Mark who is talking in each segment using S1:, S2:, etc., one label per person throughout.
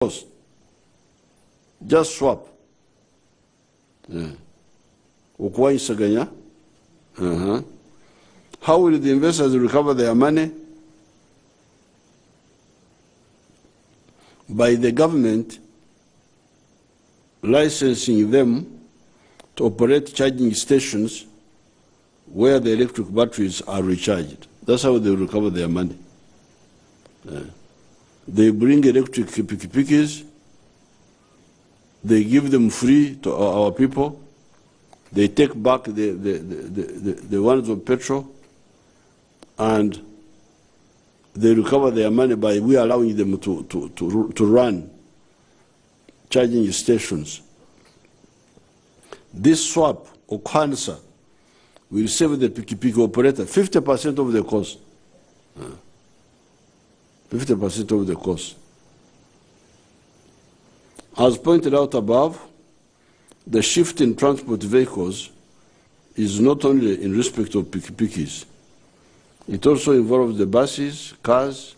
S1: cost. Just swap. Ukuwaisaganya. How will the investors recover their money? By the government licensing them to operate charging stations where the electric batteries are recharged. That's how they recover their money. They bring electric pikipikis, they give them free to our people, they take back the ones of petrol, and they recover their money by we allowing them to run charging stations. This swap or cancer will save the pikipiki operator 50% of the cost. 50% of the cost. As pointed out above, the shift in transport vehicles is not only in respect of pikipikis. It also involves the buses, cars,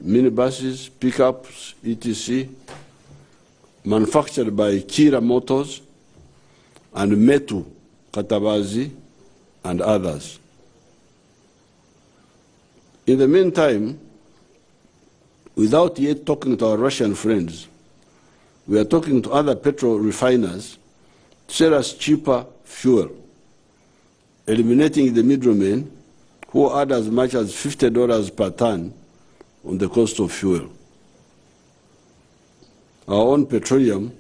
S1: minibuses, pickups, etc., manufactured by Kira Motors and Metu Katabazi and others. In the meantime, without yet talking to our Russian friends, we are talking to other petrol refiners to sell us cheaper fuel, eliminating the middlemen who add as much as $50 per ton on the cost of fuel. Our own petroleum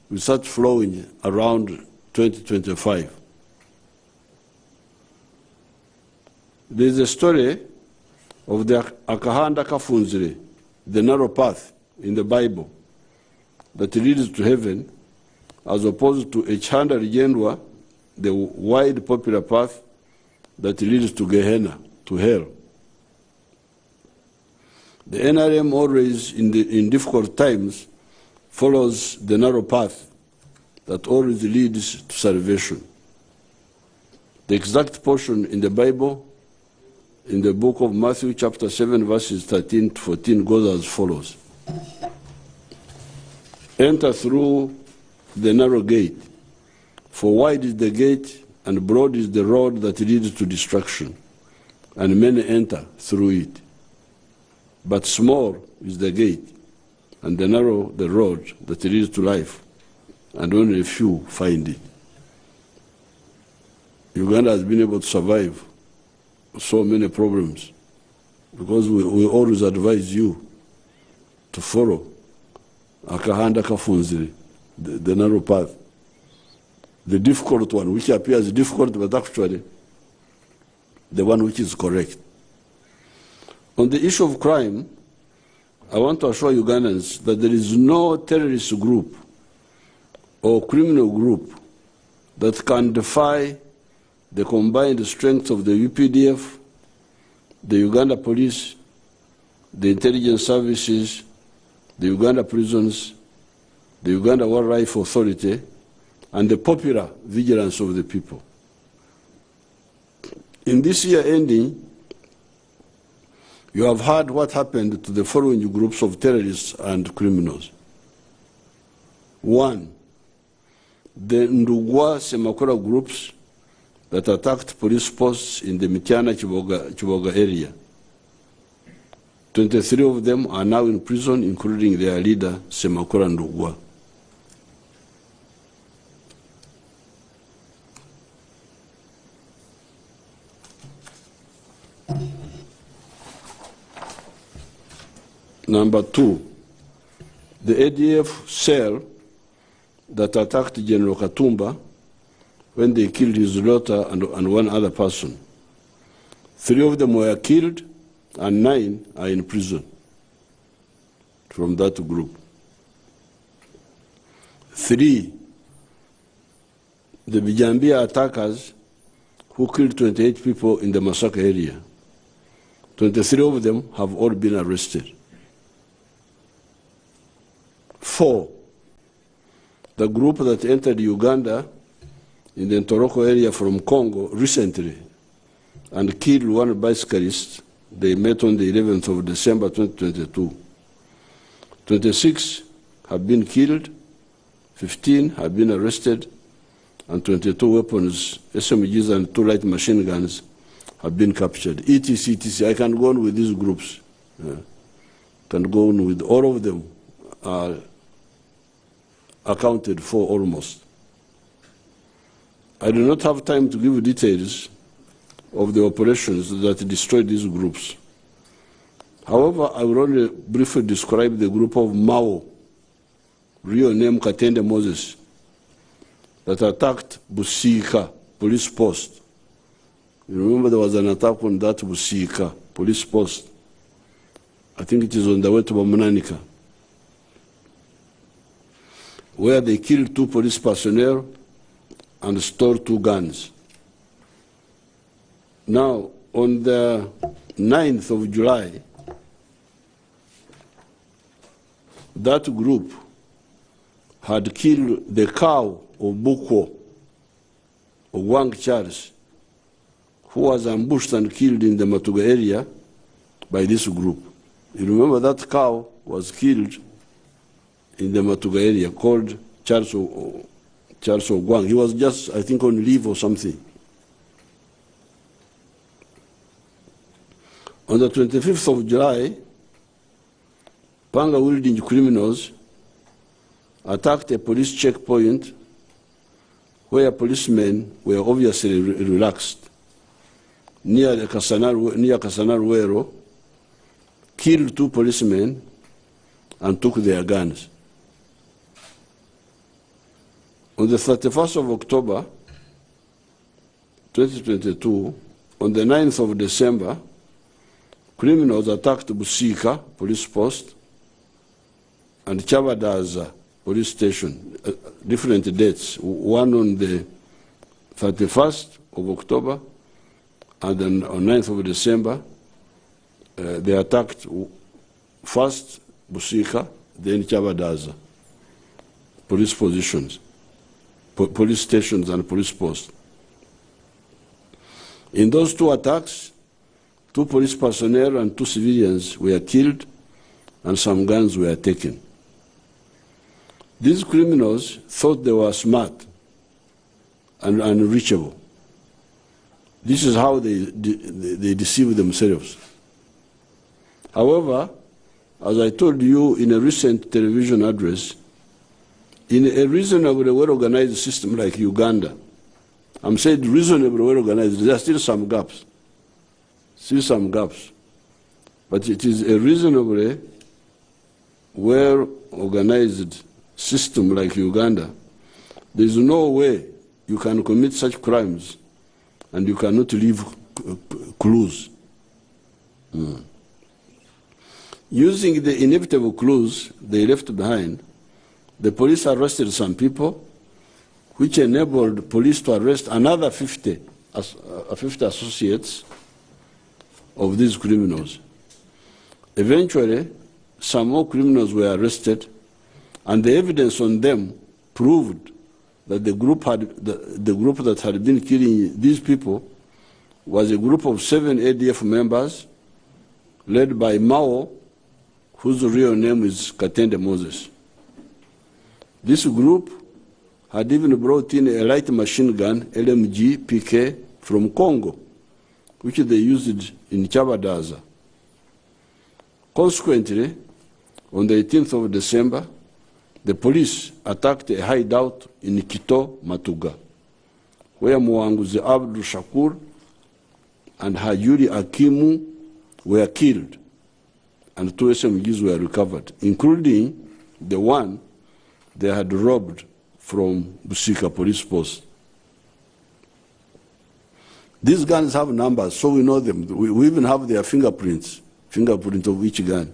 S1: will start flowing around 2025. There is a story of the Akahanda Kafunzire, the narrow path in the Bible that leads to heaven, as opposed to Echanda Rigendwa, the wide popular path that leads to Gehenna, to hell. The NRM always, in difficult times, follows the narrow path that always leads to salvation. The exact portion in the Bible, in the book of Matthew, chapter 7, verses 13 to 14, goes as follows. Enter through the narrow gate, for wide is the gate and broad is the road that leads to destruction, and many enter through it. But small is the gate, and the narrow the road that leads to life, and only a few find it. Uganda has been able to survive so many problems because we always advise you to follow Akahanda Kafunziri, the narrow path. The difficult one, which appears difficult, but actually the one which is correct. On the issue of crime, I want to assure Ugandans that there is no terrorist group or criminal group that can defy the combined strength of the UPDF, the Uganda Police, the intelligence services, the Uganda prisons, the Uganda Wildlife Authority, and the popular vigilance of the people. In this year ending, you have heard what happened to the following groups of terrorists and criminals. 1, the Ndugwa Semakora groups that attacked police posts in the Mityana Chiboga area. 23 of them are now in prison, including their leader, Semakora Ndugwa. Number 2, the ADF cell that attacked General Katumba when they killed his daughter and one other person. 3 of them were killed and 9 are in prison from that group. 3, the Bijambia attackers who killed 28 people in the Masaka area. 23 of them have all been arrested. 4, the group that entered Uganda in the Ntoroko area from Congo recently and killed one bicyclist. They met on the 11th of December 2022. 26 have been killed, 15 have been arrested, and 22 weapons, SMGs and 2 light machine guns have been captured. etc, etc. I can go on with these groups. Can go on with all of them are accounted for almost. I do not have time to give you details of the operations that destroyed these groups. However, I will only briefly describe the group of Mao, real name Katende Moses, that attacked Busika police post. You remember there was an attack on that Busika police post. I think it is on the way to Bamananika, where they killed 2 police personnel and stole 2 guns. Now, on the 9th of July, that group had killed the cow of Bukwo, of Wang Charles, who was ambushed and killed in the Matuga area by this group. You remember that cow was killed in the Matuga area, called Charles Ogwang. He was just, I think, on leave or something. On the 25th of July, Panga-wielding criminals attacked a police checkpoint where policemen were obviously relaxed near Kasanaruero, killed 2 policemen and took their guns. On the 31st of October, 2022, on the 9th of December, criminals attacked Busika police post and Chabadaza police station, different dates, one on the 31st of October and then on 9th of December. They attacked first Busika, then Chabadaza police positions, police stations and police posts. In those 2 attacks, 2 police personnel and 2 civilians were killed and some guns were taken. These criminals thought they were smart and unreachable. This is how they deceive themselves. However, as I told you in a recent television address, in a reasonably well-organized system like Uganda, I'm saying reasonably well-organized, there are still some gaps. But it is a reasonably well-organized system like Uganda. There is no way you can commit such crimes and you cannot leave clues. Using the inevitable clues they left behind, the police arrested some people, which enabled police to arrest another 50 associates of these criminals. Eventually, some more criminals were arrested, and the evidence on them proved that the group that had been killing these people was a group of 7 ADF members led by Mao, whose real name is Katende Moses. This group had even brought in a light machine gun, LMG PK, from Congo, which they used in Chabadaza. Consequently, on the 18th of December, the police attacked a hideout in Kito, Matuga, where Mwanguzi Abdul Shakur and Hajuri Akimu were killed, and 2 SMGs were recovered, including the one they had robbed from Busika police post. These guns have numbers, so we know them. We even have their fingerprint of each gun.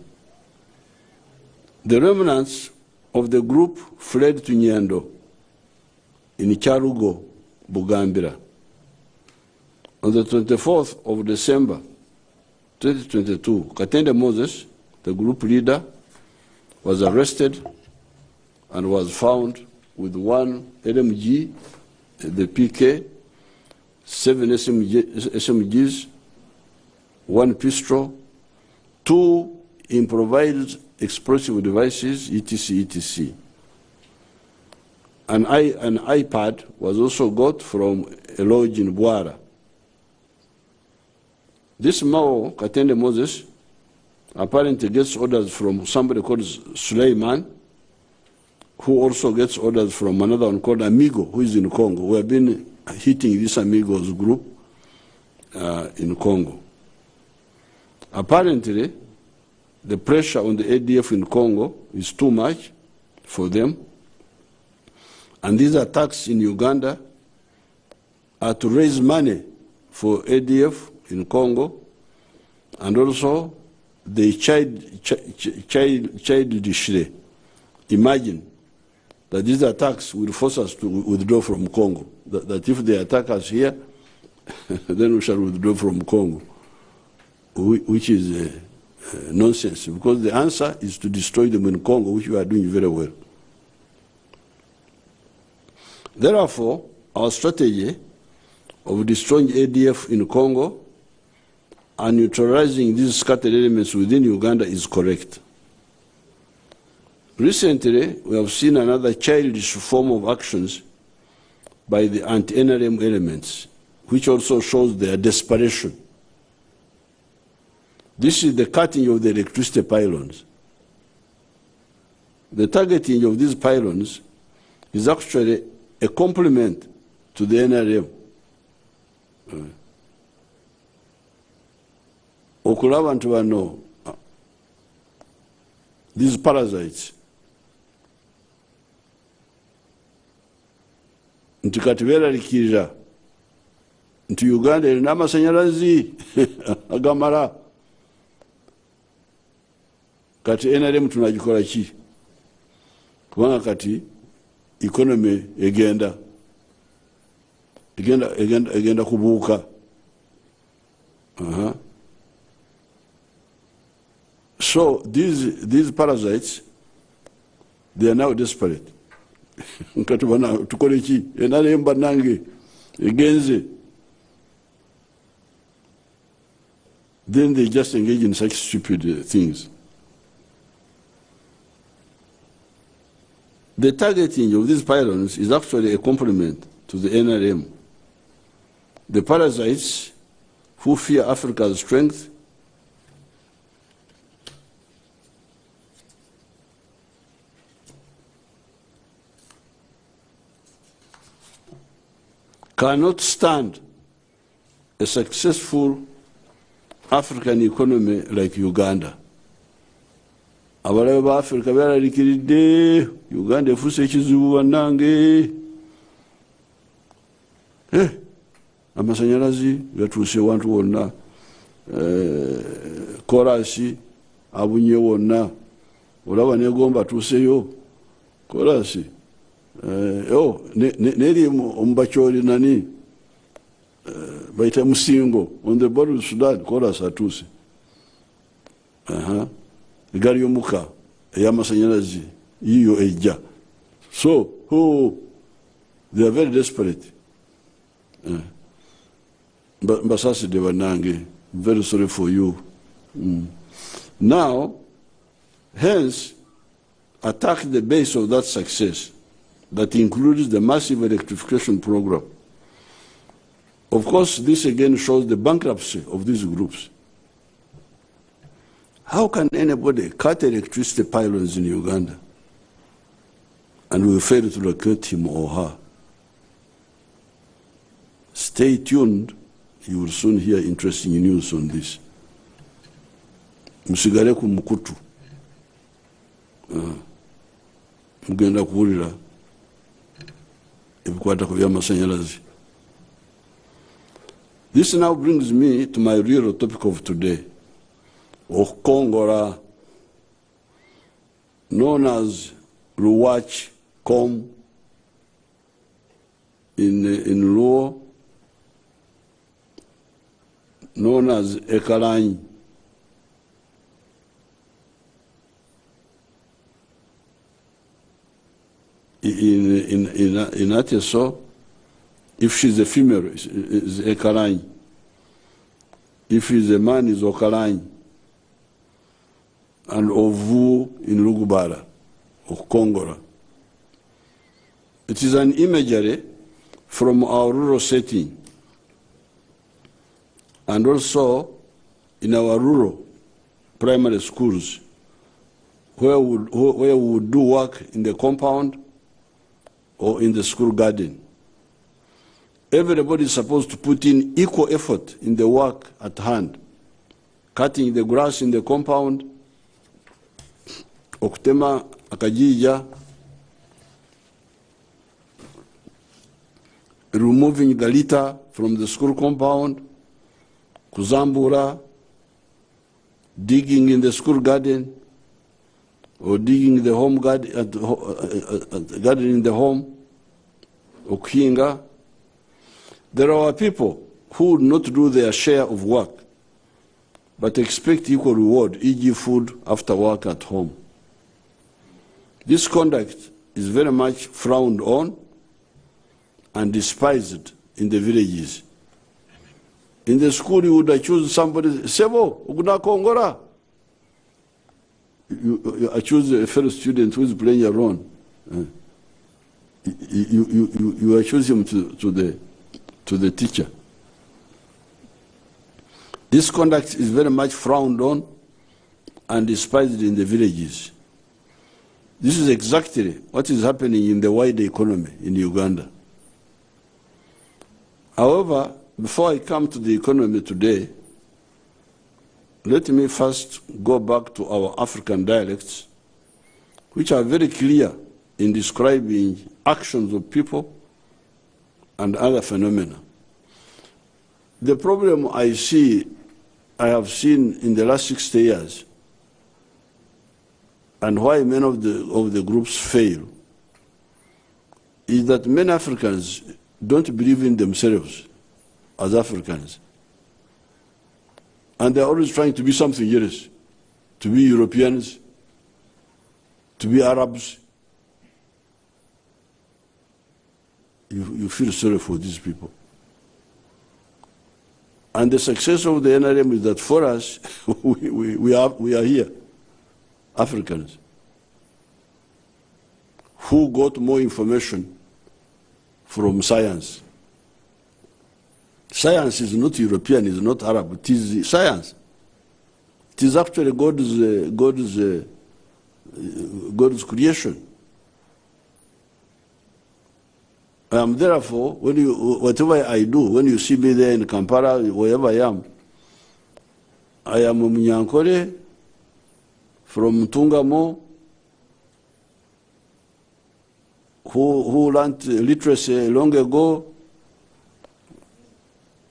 S1: The remnants of the group fled to Nyando in Charugo, Bugambira. On the 24th of December, 2022, Katende Moses, the group leader, was arrested and was found with 1 LMG, the PK, 7 SMGs, 1 pistol, 2 improvised explosive devices, etc., etc. An iPad was also got from a lodge in Bwara. This Mao Katende Moses apparently gets orders from somebody called Suleiman, who also gets orders from another one called Amigo, who is in Congo. We have been hitting this Amigos group in Congo. Apparently, the pressure on the ADF in Congo is too much for them. And these attacks in Uganda are to raise money for ADF in Congo, and also they childishly imagine that these attacks will force us to withdraw from Congo, that if they attack us here, then we shall withdraw from Congo, which is nonsense, because the answer is to destroy them in Congo, which we are doing very well. Therefore, our strategy of destroying ADF in Congo and neutralizing these scattered elements within Uganda is correct. Recently, we have seen another childish form of actions by the anti-NRM elements, which also shows their desperation. This is the cutting of the electricity pylons. The targeting of these pylons is actually a compliment to the NRM. Okulaba nti bano, these parasites, nti kati beeralikirira nti Uganda erina amasanyalazi agamala, kati NRM tunagikola ki? Kubanga kati economy egenda kubuuka. So these parasites, they are now desperate. Kati bana tukole ki? NRM banange egenze. Then they just engage in such stupid things. The targeting of these pylons is actually a compliment to the NRM. The parasites who fear Africa's strength cannot stand a successful African economy like Uganda. Abalabe ba Africa beeralikiridde, Uganda efuuse ekizibu bannange. Amasanyalazi gatuuse wantu wonna, korasi abunye wonna, olaba negomba atuuseyo korasi. Neri omubakyoli nani baita Musingo on the border of Sudan, korasi atuuse. Gari yomuka eyamasanyalazi yiyo ejja. So they are very desperate. Mbasasi de banange, I'm very sorry for you. Now, hence, attack the base of that success that includes the massive electrification program. Of course, this again shows the bankruptcy of these groups. How can anybody cut electricity pylons in Uganda and we fail to locate him or her? Stay tuned. You will soon hear interesting news on this. Musigale ku mukutu. Mugenda kuwulira ebikwata ku by'amasanyalazi. This now brings me to my real topic of today. Okongora, known as Luwach Kom in Luo, known as Ekalanyi. In Ateso, if she's a female, is Ekalanyi. If he's a man, is Okalanyi. and Ovu in Lugubara, or Kongora. It is an imagery from our rural setting, and also in our rural primary schools, where we would do work in the compound or in the school garden. Everybody is supposed to put in equal effort in the work at hand. Cutting the grass in the compound, okutema akajija, removing the litter from the school compound, kuzambura, digging in the school garden, or digging the home garden, garden in the home, okuhinga. There are people who would not do their share of work, but expect equal reward, e.g. food after work at home. This conduct is very much frowned on and despised in the villages. In the school, you would accuse somebody, Sebo, Uguna Kongora. You accuse a fellow student who is playing a role. You accuse him to the teacher. This conduct is very much frowned on and despised in the villages. This is exactly what is happening in the wider economy in Uganda. However, before I come to the economy today, let me first go back to our African dialects, which are very clear in describing actions of people and other phenomena. The problem I have seen in the last 60 years, and why many of the groups fail, is that many Africans don't believe in themselves as Africans. And they're always trying to be something else, to be Europeans, to be Arabs. You feel sorry for these people. And the success of the NRM is that for us, we are here, Africans, who got more information from science. Science is not European, it's not Arab, it is science. It is actually God's creation. Therefore, whatever I do, when you see me there in Kampala, wherever I am a Munyankole from Tungamo, who learned literacy long ago,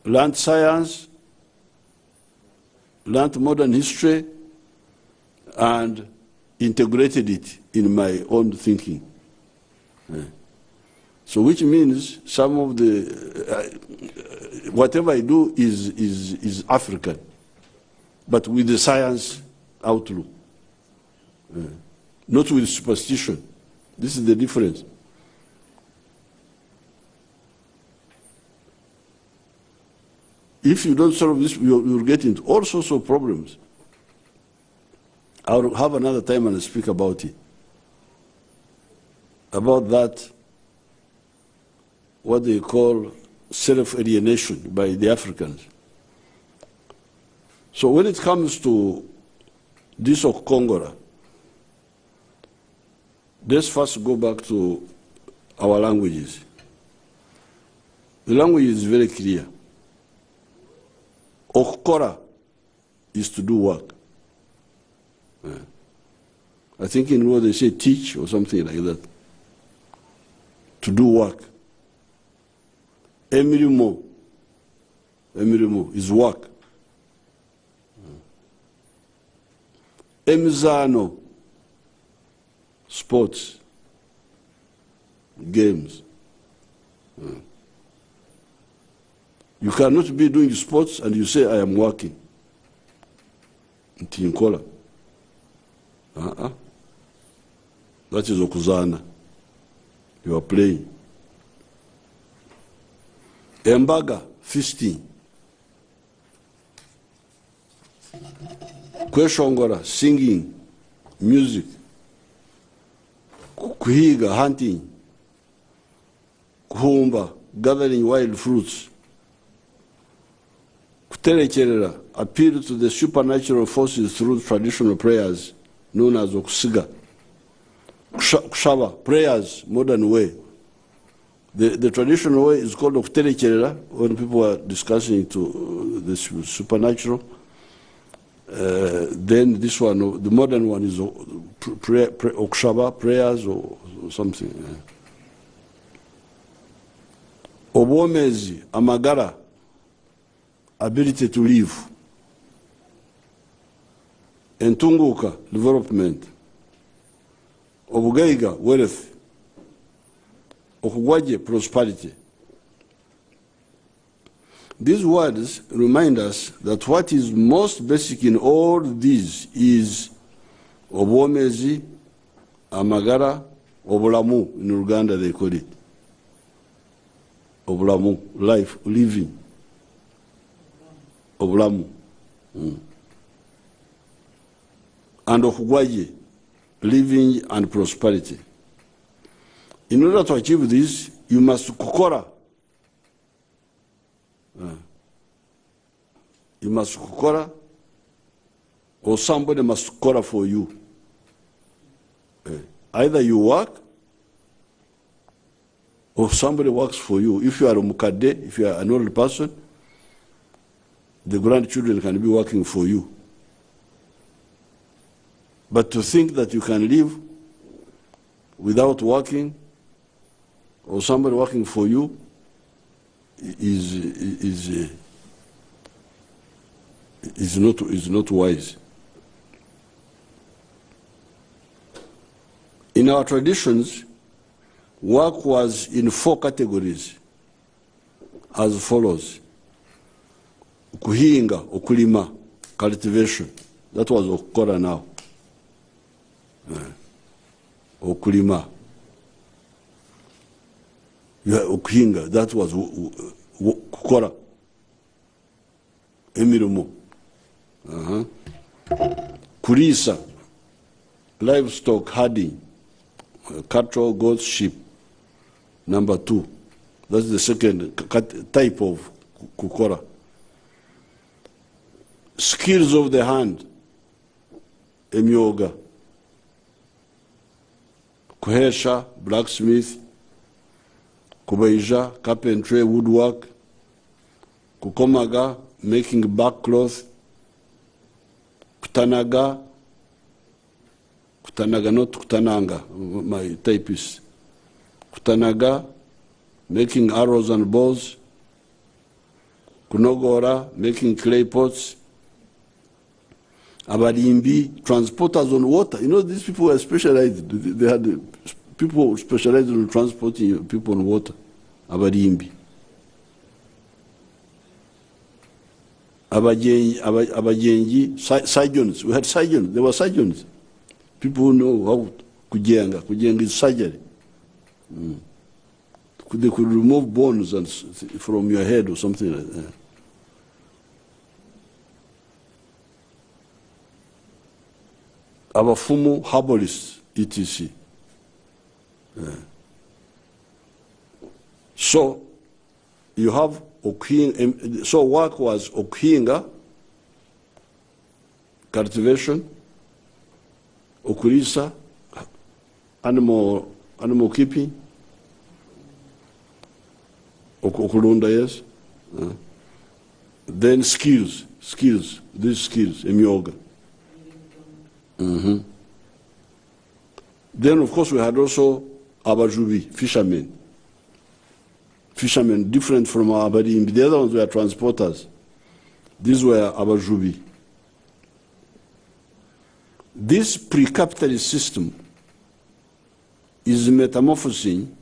S1: learned science, learned modern history, and integrated it in my own thinking. So which means some of the, whatever I do is African, but with the science outlook, not with superstition. This is the difference. If you don't solve this, you'll get into all sorts of problems. I'll have another time and I'll speak about it. About that, what they call self-alienation by the Africans. So when it comes to this of Kongora, let's first go back to our languages. The language is very clear. Okora is to do work. I think in what they say teach or something like that. To do work. Emirimo is work. Emizano, sports, games. You cannot be doing sports and you say, I am working. Ntinkola. That is okuzana. You are playing. Embaga, feasting. Kweshongora, singing. music, kuhiga, hunting, kuhumba, gathering wild fruits, kuterekerera, appeal to the supernatural forces through traditional prayers known as okusiga, kushaba, prayers, modern way. The traditional way is called okuterekerera when people are discussing to the supernatural. Then this one, the modern one is okushaba, prayers or something. Obwomezi, amagara, ability to live. Entunguka, development. Obugaiga, wealth. Okugwaje, prosperity. These words remind us that what is most basic in all these is obwomezi, amagara, obulamu. In Uganda they call it obulamu, life, living. Obulamu. And okugwaje, living and prosperity. In order to achieve this, you must kukora. You must kukora, or somebody must kukora for you. Either you work, or somebody works for you. If you are a mukade, if you are an old person, the grandchildren can be working for you. But to think that you can live without working, or somebody working for you, is not wise. In our traditions, work was in 4 categories as follows: kuhinga, okulima, cultivation. That was okukora now. Okulima. Okuhinga, that was kukora. Emirimo. Kulisa, livestock, herding, cattle, goats, sheep. Number 2. That's the second type of kukora. Skills of the hand, emyoga. Kuhesha, blacksmith. Kubaija, carpentry, woodwork. Kukomaga, making back cloth. Kutanaga, not kutananga, my typist. Kutanaga, making arrows and bows. Kunogora, making clay pots. Abarimbi, transporters on water. You know, these people were specialized. They had people specialized in transporting people on water. Abarimbi. Abajengi, surgeons. We had surgeons. There were surgeons. People who know how kujenga. Kujenga is surgery. They could remove bones from your head or something like that. Abafumu, herbalists, etc. So you have okuhinga. So work was okuhinga, cultivation, okulisa, animal keeping, okulunda, yes. Then skills, these skills, emyoga. Then, of course, we had also abajubi, fishermen. Fishermen, different from abarimbi. The other ones were transporters. These were abajubi. This pre-capitalist system is metamorphosing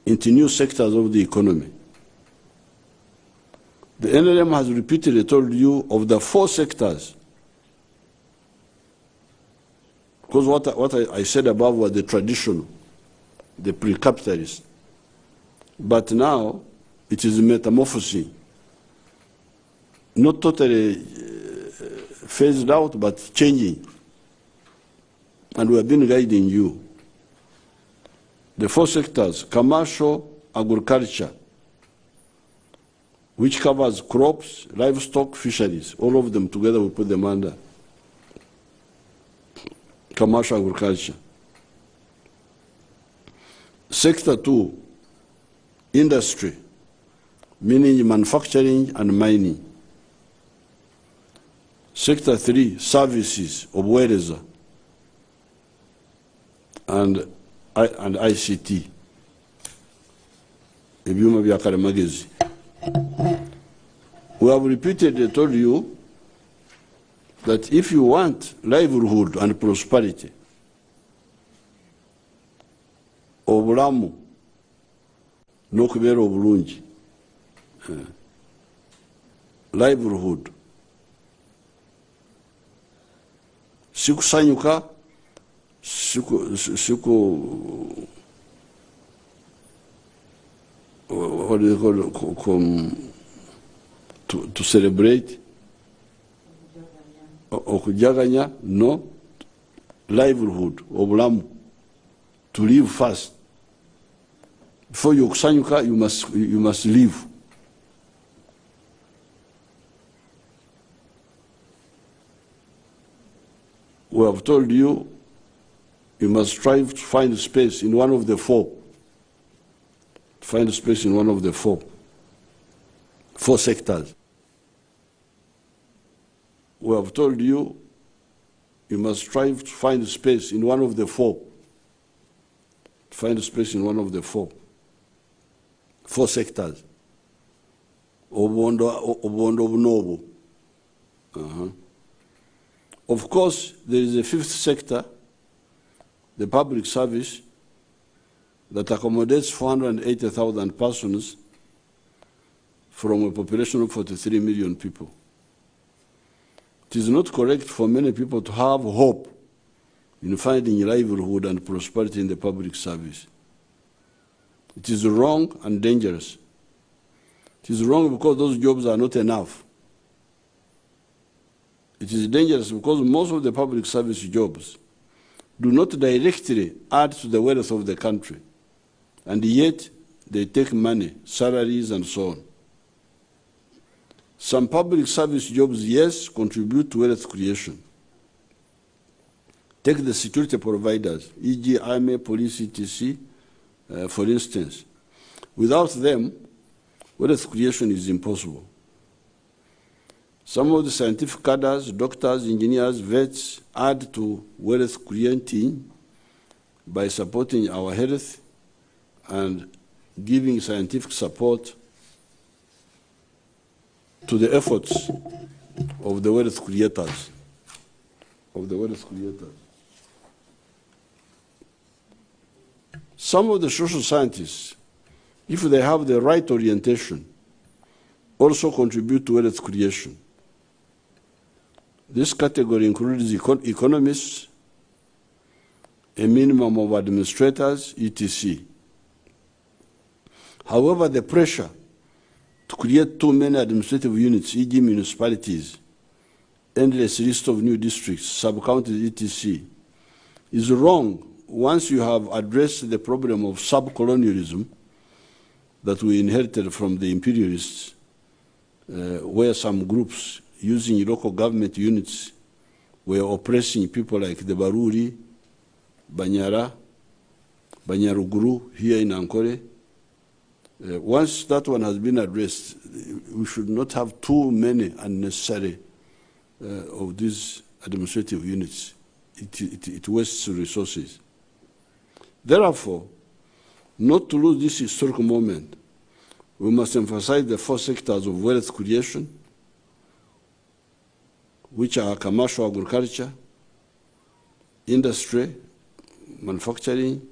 S1: into new sectors of the economy. The NLM has repeatedly told you of the 4 sectors. Because what I said above was the traditional, the pre-capitalist. But now it is metamorphosing. Not totally phased out, but changing. and we have been guiding you. The 4 sectors: commercial, agriculture, which covers crops, livestock, fisheries. All of them together, we put them under commercial agriculture. Sector 2, industry, meaning manufacturing and mining. Sector 3, services, obuweereza and ICT, ebyuma bya kalimagezi. We have repeatedly told you that if you want livelihood and prosperity, obulamu n'okubeera obulungi, livelihood, sikusanyuka, what do they call to celebrate, okujaganya, no, livelihood, obulamu, to live first. Before you kusanyuka, you must live. We have told you, you must strive to find space in one of the 4. Find space in one of the 4 sectors. We have told you, you must strive to find space in one of the 4. Find space in one of the 4 sectors. Obondo obunobo. Of course, there is a 5th sector, the public service, that accommodates 480,000 persons from a population of 43 million people. It is not correct for many people to have hope in finding livelihood and prosperity in the public service. It is wrong and dangerous. It is wrong because those jobs are not enough. It is dangerous because most of the public service jobs do not directly add to the wealth of the country, and yet they take money, salaries, and so on. Some public service jobs, yes, contribute to wealth creation. Take the security providers, e.g. army, police, etc., for instance. Without them, wealth creation is impossible. Some of the scientific cadres, doctors, engineers, vets, add to wealth creating by supporting our health and giving scientific support to the efforts of the wealth creators. Some of the social scientists, if they have the right orientation, also contribute to wealth creation. This category includes economists, a minimum of administrators, etc. However, the pressure to create too many administrative units, e.g. municipalities, endless list of new districts, sub-counties, etc., is wrong once you have addressed the problem of sub-colonialism that we inherited from the imperialists, where some groups using local government units were oppressing people like the Baruri, Banyara, Banyaruguru here in Ankole. Once that one has been addressed, we should not have too many unnecessary of these administrative units. It wastes resources. Therefore, not to lose this historical moment, we must emphasize the 4 sectors of wealth creation, which are commercial agriculture, industry, manufacturing,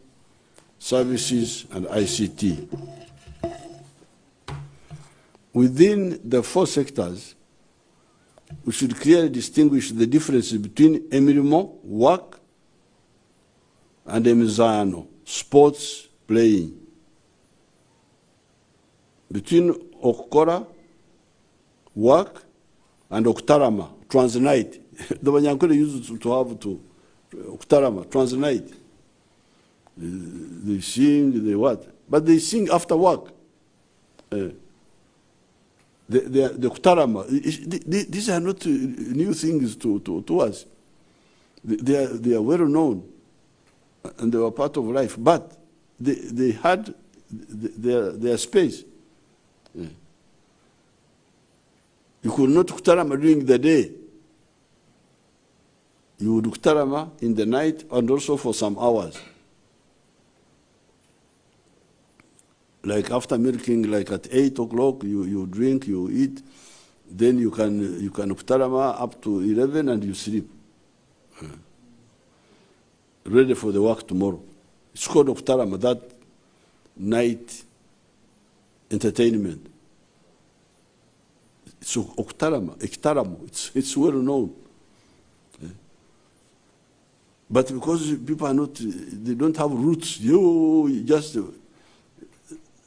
S1: services, and ICT. Within the 4 sectors, we should clearly distinguish the difference between emirimo, work, and emizano, sports, playing. Between okukora, work, and okutarama, transnight. The Banyankole used to have to Oktarama, Transnight. They sing, they what? But they sing after work. The Oktarama, these are not new things to us. They are well known, and they were part of life. But they had their space. You could not Oktarama during the day. You would Oktarama in the night and also for some hours. Like after milking, like at 8 o'clock, you drink, you eat, then you can Oktarama up to 11 and you sleep. Ready for the work tomorrow. It's called Oktarama, that night entertainment. It's Oktarama, Ektaramo, it's well known. But because people are not, they don't have roots, you just,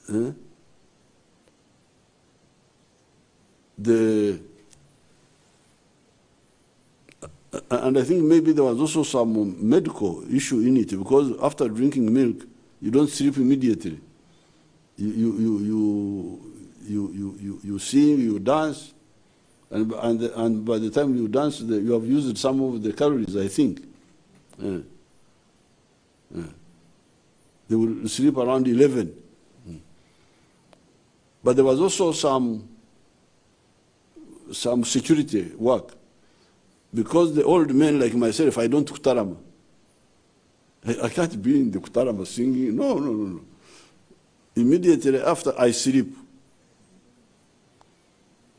S1: and I think maybe there was also some medical issue in it, because after drinking milk, you don't sleep immediately. You sing, you dance, and by the time you dance, you have used some of the calories, I think. They will sleep around 11. But there was also some security work. Because the old men like myself, I don't Oktarama. I can't be in the Oktarama singing. No. Immediately after, I sleep.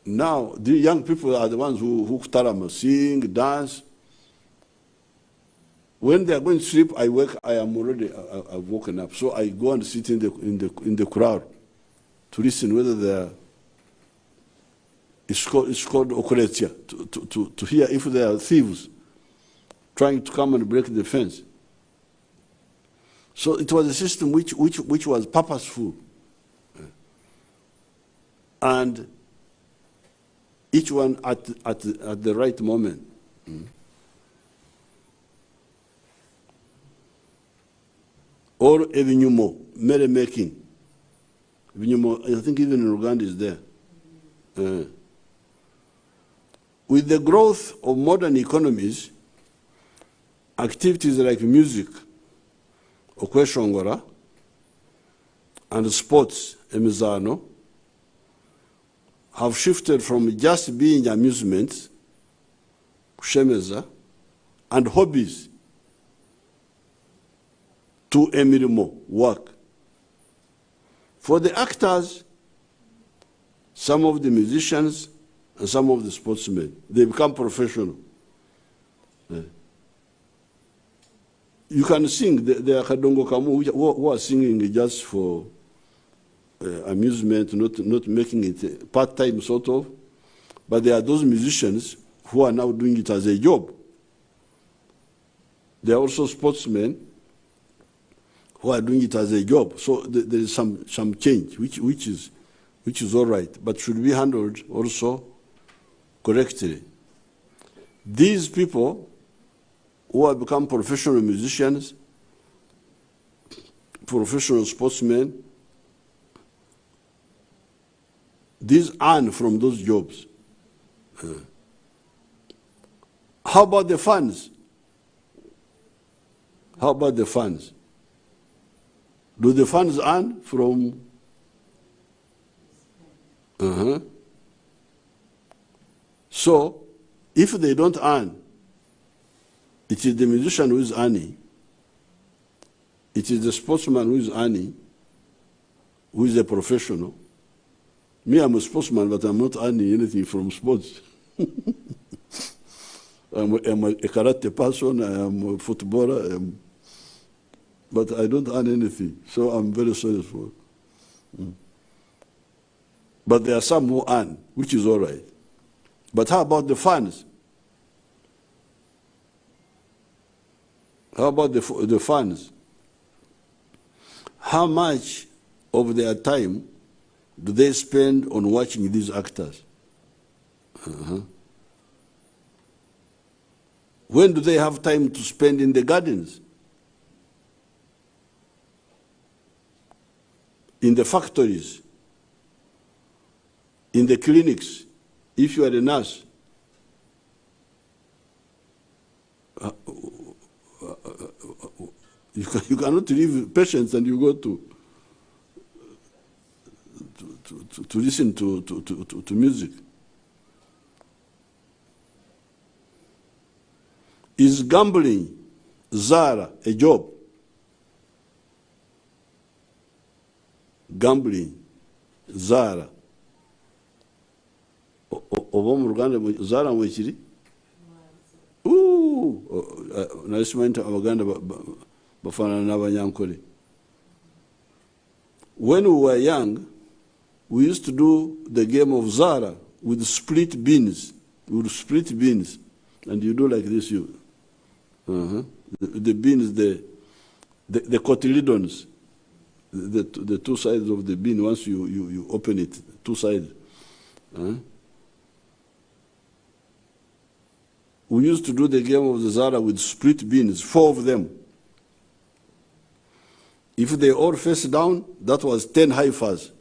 S1: Now, the young people are the ones who Oktarama, sing, dance. When they are going to sleep, I wake. I am already. I've woken up. So I go and sit in the crowd to listen whether they are. It's called Okoletia, to hear if there are thieves trying to come and break the fence. So it was a system which was purposeful, and each one at the right moment. Or ebinyumo, merrymaking. I think even in Uganda is there. With the growth of modern economies, activities like music, okweshongora, and sports, emizano, have shifted from just being amusements, kushemeza, and hobbies, to emirimo, work. For the actors, some of the musicians, and some of the sportsmen, they become professional. You can sing, there are Kadongo Kamu who are singing just for amusement, not making it part-time sort of, but there are those musicians who are now doing it as a job. There are also sportsmen who are doing it as a job. So there is some change, which is all right, but should be handled also correctly. These people who have become professional musicians, professional sportsmen, these earn from those jobs. How about the funds? How about the funds? Do the funds earn from? So, if they don't earn, it is the musician who is earning, it is the sportsman who is earning, who is a professional. Me, I'm a sportsman, but I'm not earning anything from sports. I'm a karate person, I'm a footballer, but I don't earn anything, so I'm very sorry for it. But there are some who earn, which is all right. But how about the funds? How about the funds? How much of their time do they spend on watching these actors? When do they have time to spend in the gardens? In the factories? In the clinics? If you are a nurse? You cannot leave patients and you go to listen to music. Is gambling, Zara, a job? Gambling, Zara. Oba mu Luganda Zara mwekiri? Nasimanyi Abaganda bafaanana n'Abanyankole. When we were young, we used to do the game of Zara with split beans. We would split beans, and you do like this. The beans, the cotyledons, the two sides of the bean. Once you open it, two sides. We used to do the game of the Zara with split beans, 4 of them. If they all face down, that was 10 haifas.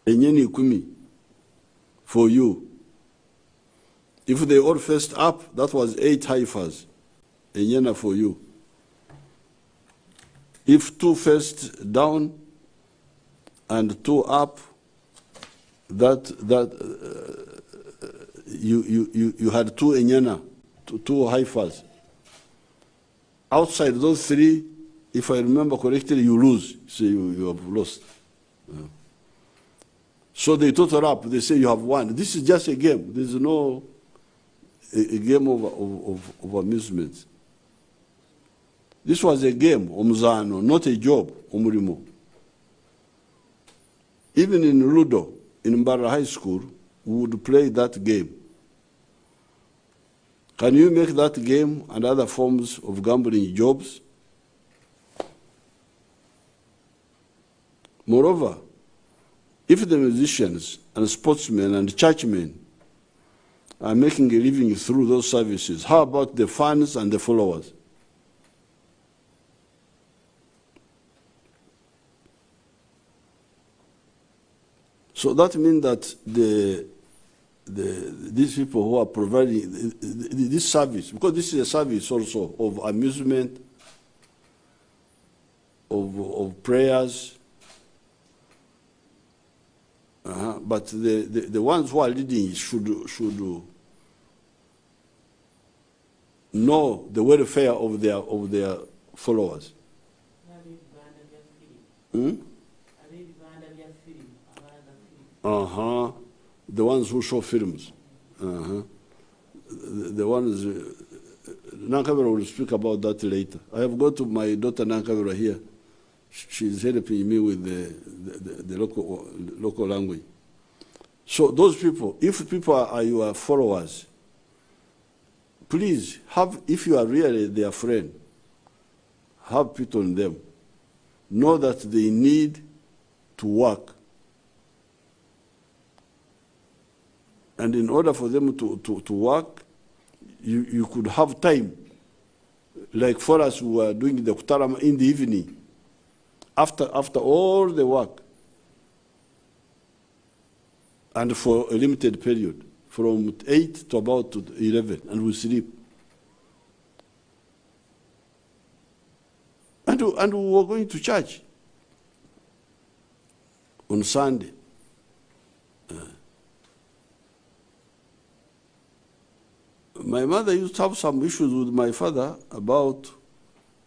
S1: Enyeni kumi for you. If they all faced up, that was 8 haifas. Enyena for you. If 2 faced down and 2 up, you had 2 enyena, 2 haifas. Outside those 3, if I remember correctly, you lose. So you have lost. So they total up. They say you have won. This is just a game. There is no a game of amusement. This was a game, omuzano, not a job, omurimo. Even in Ludo, in Mbara High School, we would play that game. Can you make that game and other forms of gambling jobs? Moreover, if the musicians and sportsmen and churchmen are making a living through those services, how about the fans and the followers? So that means that these people who are providing this service, because this is a service also of amusement, of prayers, but the ones who are leading should know the welfare of their followers. The ones who show films. The ones, Nankabera will speak about that later. I have got to my daughter Nankabera here. She's helping me with the local language. So those people, if people are your followers, please have, if you are really their friend, have pity on them. Know that they need to work. And in order for them to work, you could have time. Like for us, we were doing the Kutarama in the evening, after all the work, and for a limited period, from 8 to about 11, and we sleep. And we were going to church on Sunday. My mother used to have some issues with my father about,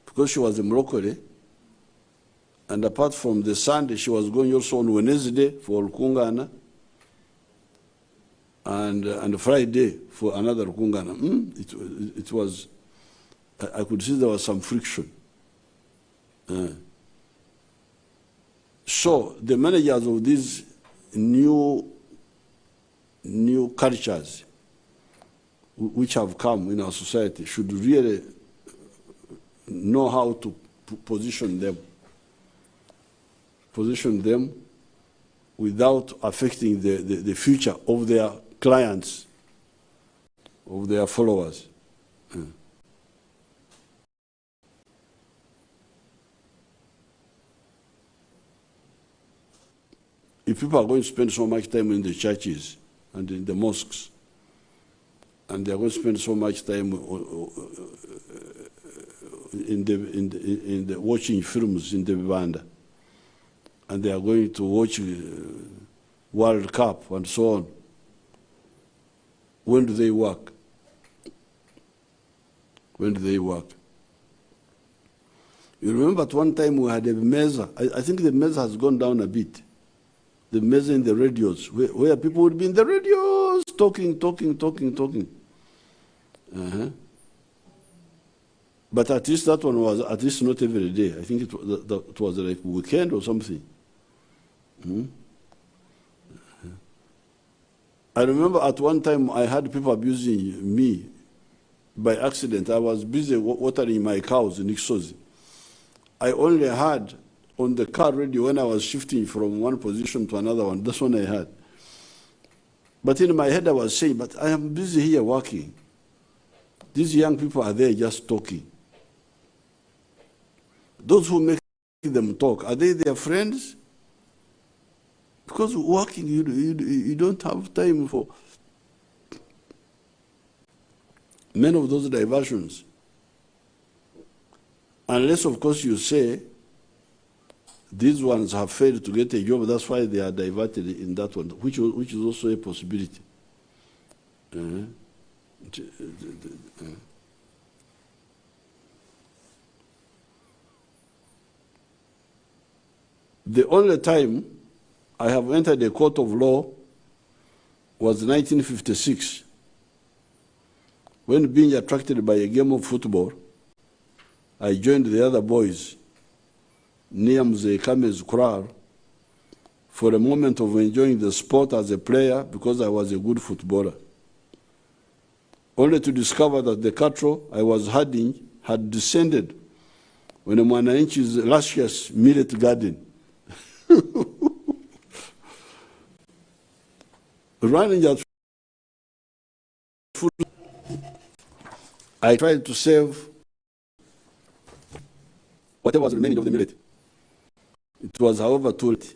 S1: because she was a Moroccan, and apart from the Sunday, she was going also on Wednesday for Rukungana, and Friday for another Rukungana. It was, I could see there was some friction. So the managers of these new cultures which have come in our society should really know how to position them without affecting the future of their clients, of their followers. If people are going to spend so much time in the churches and in the mosques, and they are going to spend so much time in the watching films in the Vivanda, and they are going to watch World Cup and so on, when do they work? When do they work? You remember at one time we had a meza. I think the meza has gone down a bit. The meza in the radios, where people would be in the radios talking. But at least that one was at least not every day. I think it was like weekend or something. I remember at one time I had people abusing me by accident. I was busy watering my cows in Ixozi. I only had on the car radio when I was shifting from one position to another one. That's one I had. But in my head I was saying, but I am busy here working. These young people are there just talking. Those who make them talk, are they their friends? Because working, you don't have time for many of those diversions. Unless, of course, you say, these ones have failed to get a job, that's why they are diverted in that one, which is also a possibility. The only time I have entered a court of law was 1956, when being attracted by a game of football, I joined the other boys near Mzee Kame's Kurar for a moment of enjoying the sport as a player because I was a good footballer, only to discover that the cattle I was herding had descended on a Mwananchi's luscious millet garden. Running at food, I tried to save whatever was remaining of the millet. It was, however, too late.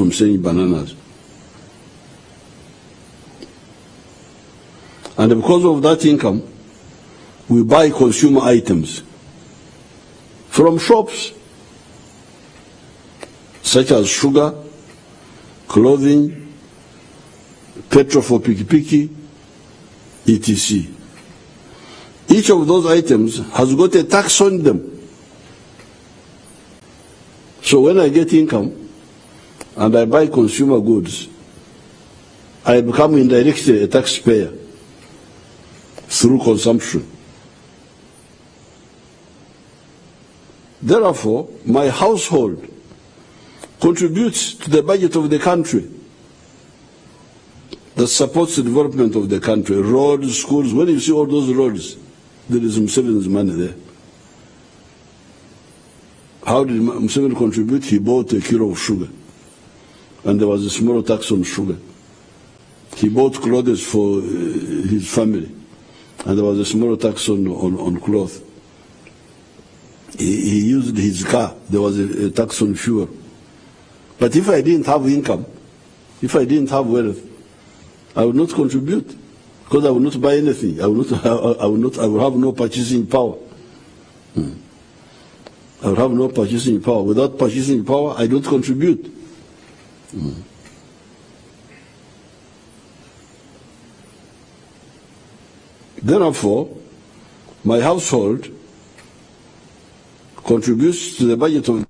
S1: from selling bananas. And because of that income, we buy consumer items from shops such as sugar, clothing, petrol for piki-piki, etc. Each of those items has got a tax on them. So when I get income and I buy consumer goods, I become indirectly a taxpayer through consumption. Therefore, my household contributes to the budget of the country that supports the development of the country. Roads, schools, when you see all those roads, there is Museveni's money there. How did Museveni contribute? He bought a kilo of sugar, and there was a small tax on sugar. He bought clothes for his family, and there was a small tax on cloth. He used his car, there was a tax on fuel. But if I didn't have income, if I didn't have wealth, I would not contribute, because I would not buy anything. I would have no purchasing power. I would have no purchasing power. Without purchasing power, I don't contribute. Therefore, my household contributes to the budget of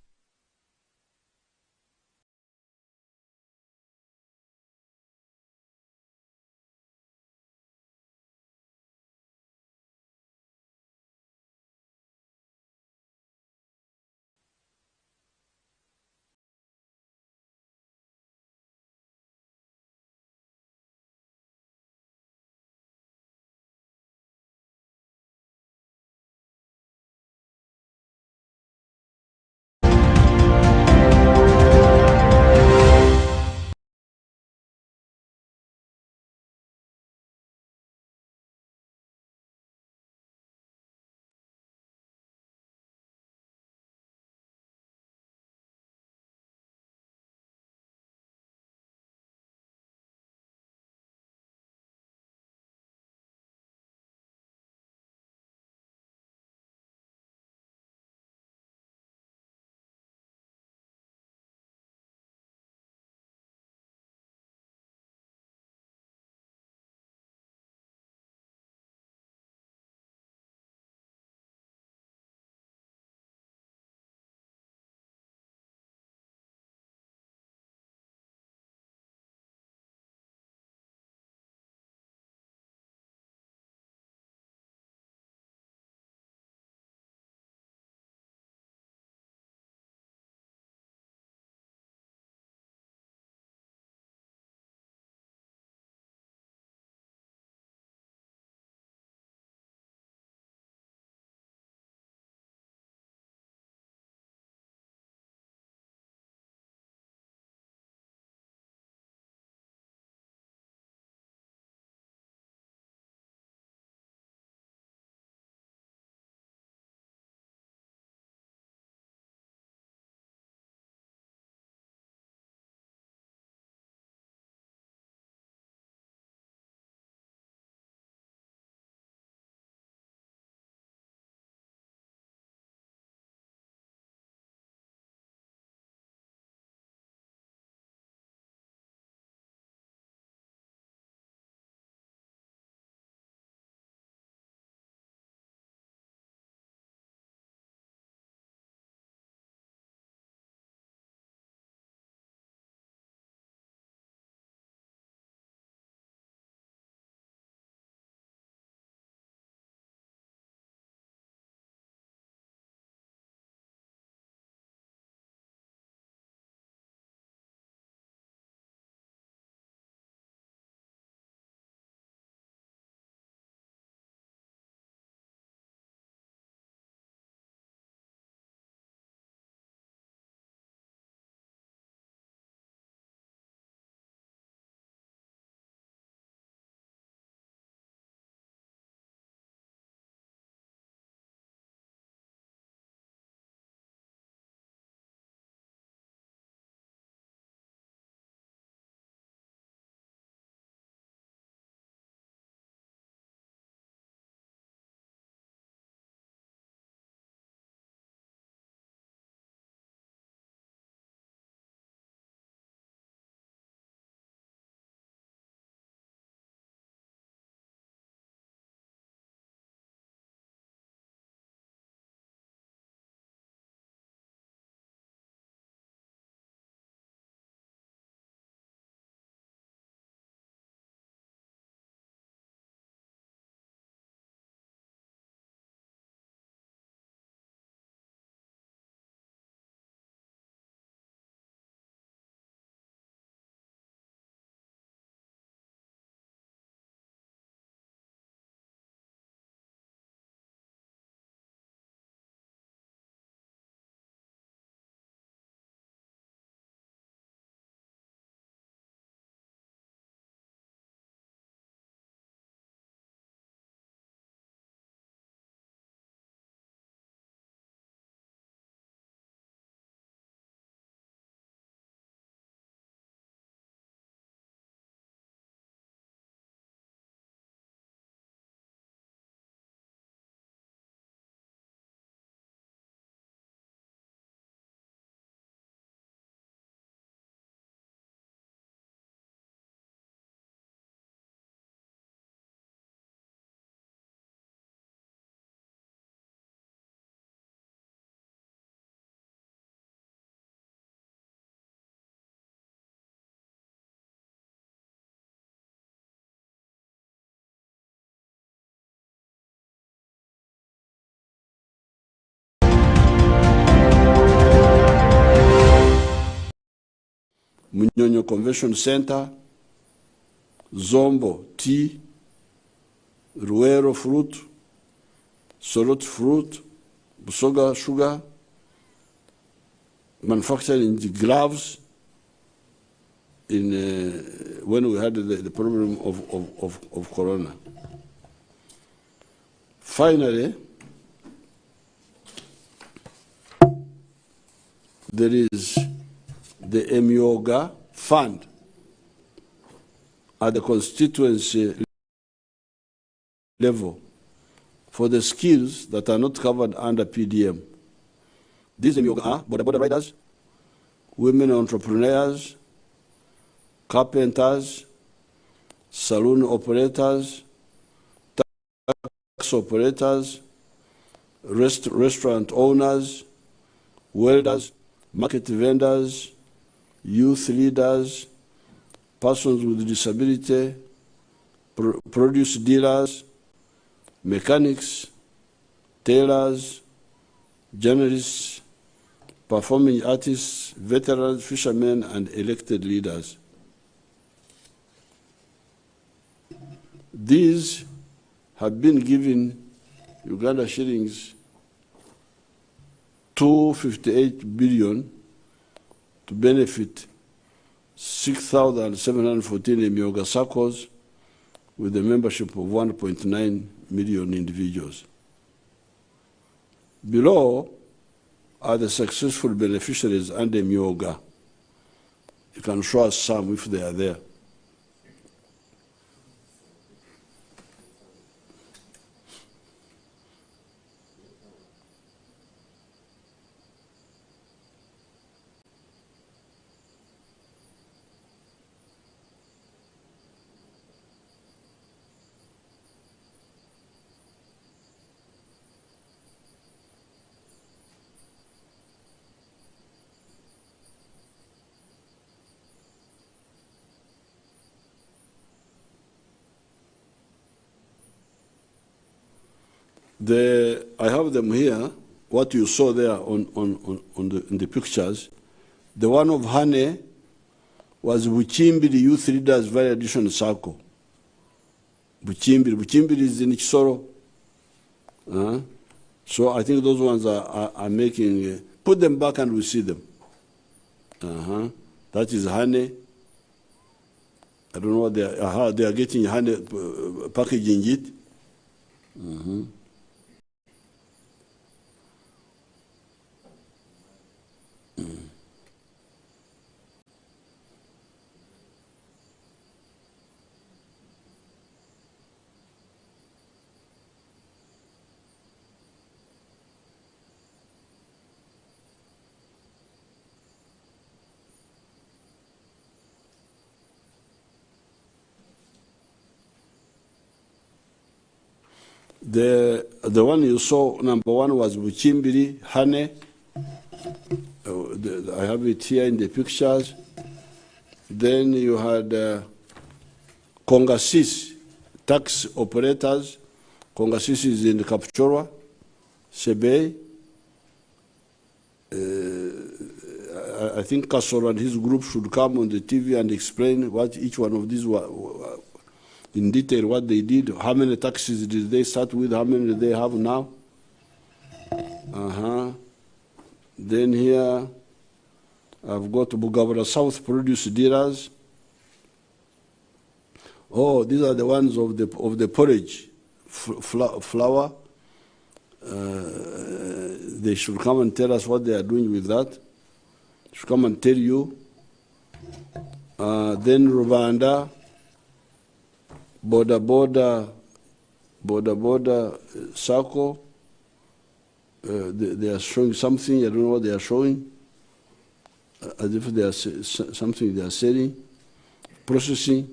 S1: Munyonyo Convention Center, Zombo tea, Ruero fruit, Sorot fruit, Busoga sugar, manufacturing the gloves in when we had the problem of corona. Finally, there is the Emyoga Fund at the constituency level for the skills that are not covered under PDM. These Emyoga are boda riders, women entrepreneurs, carpenters, saloon operators, tax operators, restaurant owners, welders, market vendors, youth leaders, persons with disability, produce dealers, mechanics, tailors, journalists, performing artists, veterans, fishermen, and elected leaders. These have been given Uganda shillings 258 billion to benefit 6,714 Emyoga SACCOs with a membership of 1.9 million individuals. Below are the successful beneficiaries under Emyoga. You can show us some if they are there. I have them here, what you saw there in the pictures. The one of Hane was Buchimbiri Youth Leaders Validation Circle. Buchimbiri is in Kisoro. So I think those ones are making, put them back and we see them. That is Hane. I don't know what they are getting Hane packaging it. The one you saw, number one, was Buchimbiri, Hane. I have it here in the pictures. Then you had Kongasis, tax operators. Kongasis is in Kapchorwa, Sebei. I think Kasoro and his group should come on the TV and explain what each one of these were, in detail what they did. How many taxes did they start with? How many do they have now? Then here, I've got Bugabra South Produce Dealers. Oh, these are the ones of the porridge, flour. They should come and tell us what they are doing with that. Should come and tell you. Then Rwanda, Boda Sako. They are showing something. I don't know what they are showing. As if they are something they are selling, processing.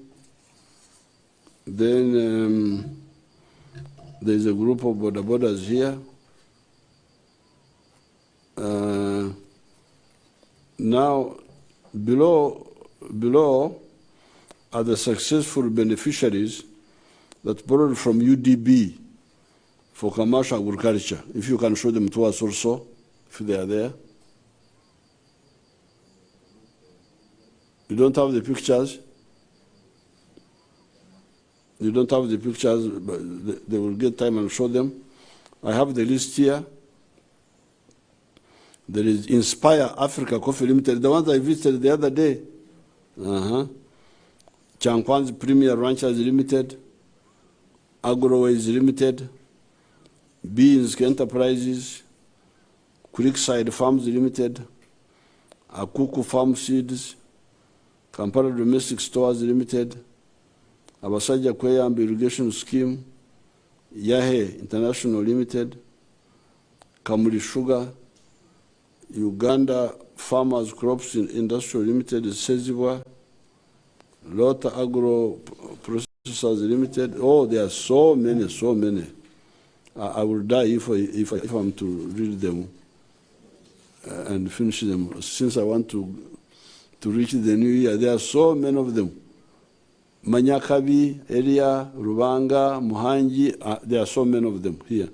S1: Then there's a group of bodas here. Now, below are the successful beneficiaries that borrowed from UDB for commercial agriculture. If you can show them to us also, if they are there. You don't have the pictures? You don't have the pictures, but they will get time and show them. I have the list here. There is Inspire Africa Coffee Limited, the ones I visited the other day. Chankwan's Premier Ranchers Limited, Agroways Limited, Beans Enterprises, Creekside Farms Limited, Akuku Farm Seeds, Kampala Domestic Stores Limited, Abasaja Kweyambi Irrigation Scheme, Yahe International Limited, Kamuri Sugar, Uganda Farmers Crops Industrial Limited, Sezibwa, Lota Agro Processors Limited. Oh, there are so many, so many. I will die if I'm to read them and finish them. Since I want to reach the new year, there are so many of them. Manyakabi, Eria, Rubanga, Muhanji, there are so many of them here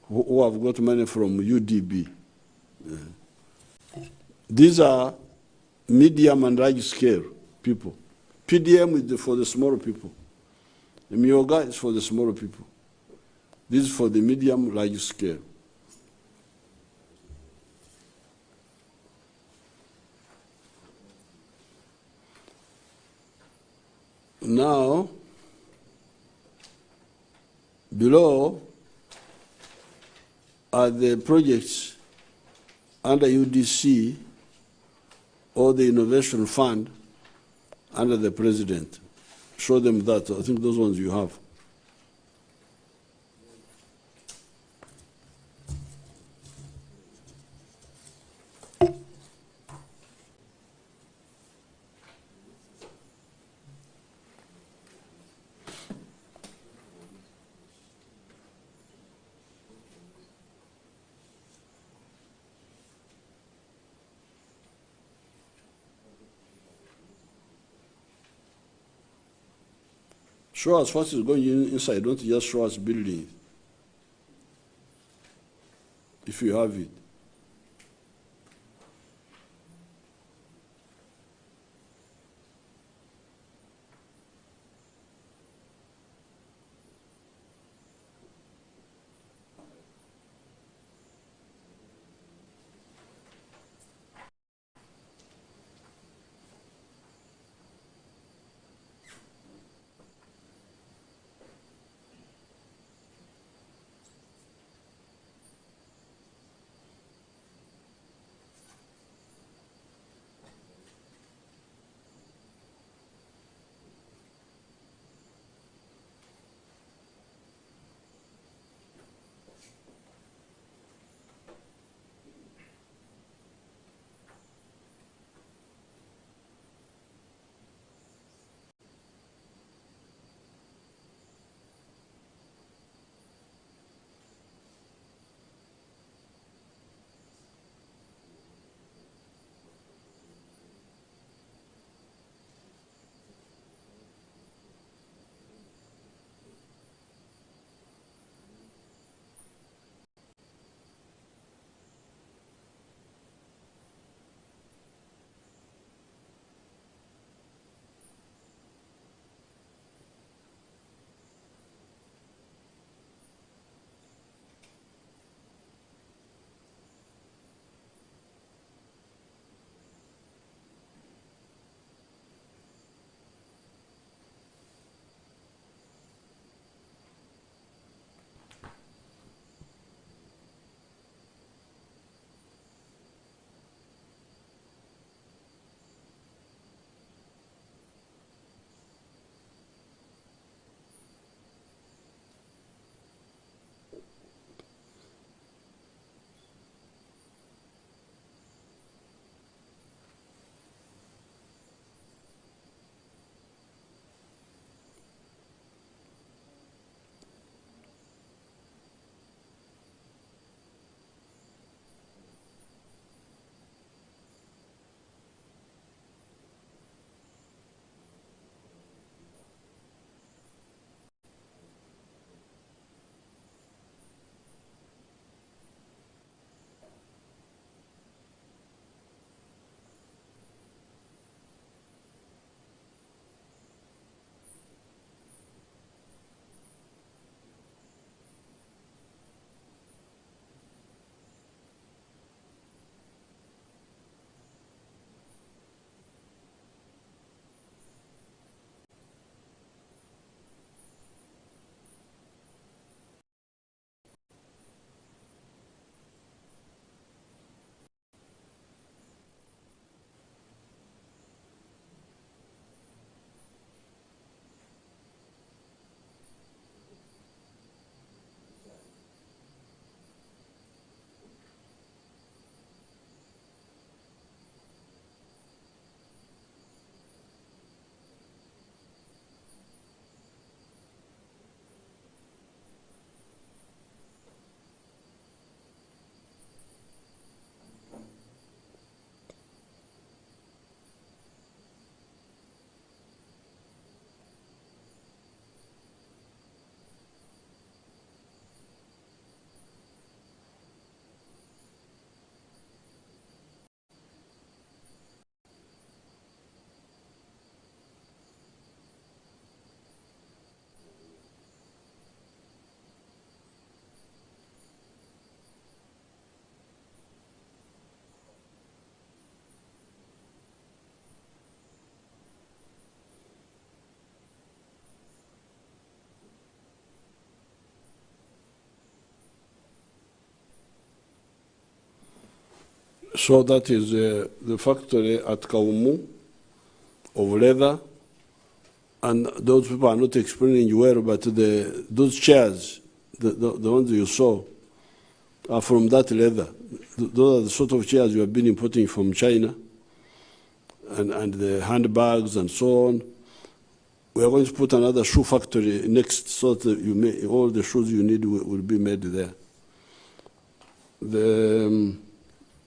S1: who have got money from UDB. These are medium and large scale people. PDM is for the smaller people. Myoga is for the smaller people. This is for the medium, large scale. Now, below are the projects under UDC or the Innovation Fund under the President. Show them that. I think those ones you have. Show us what is going inside. Don't just show us buildings. If you have it. So that is the factory at Kaumu of leather, and those people are not explaining well, but those chairs, the ones you saw, are from that leather. Those are the sort of chairs you have been importing from China, and the handbags and so on. We are going to put another shoe factory next, so that all the shoes you need will be made there.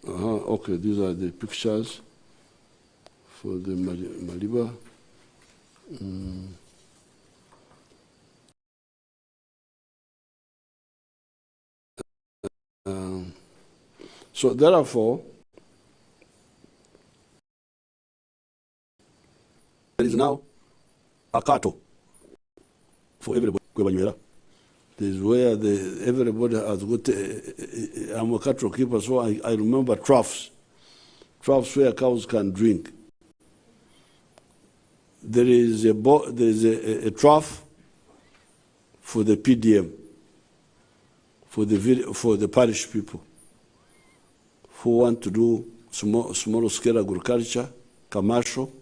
S1: Okay, these are the pictures for the Maliba. So therefore, there is now a cattle for everybody. This is where everybody has got. I'm a cattle keeper, so I remember troughs where cows can drink. There is a trough for the PDM, for the parish people who want to do small scale agriculture, commercial,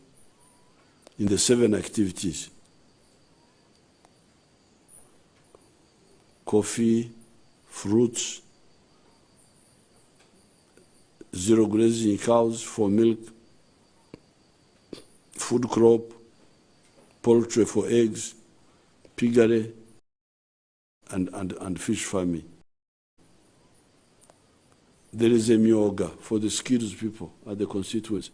S1: in the 7 activities: coffee, fruits, zero grazing cows for milk, food crop, poultry for eggs, piggery, and fish farming. There is a myoga for the skills people at the constituency.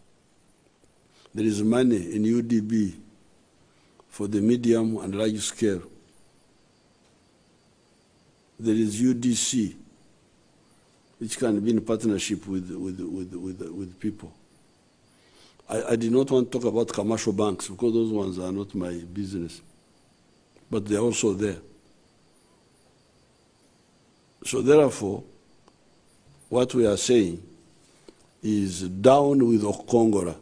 S1: There is money in UDB for the medium and large scale. There is UDC, which can be in partnership with people. I did not want to talk about commercial banks because those ones are not my business, but they're also there. So therefore, what we are saying is down with Okongora.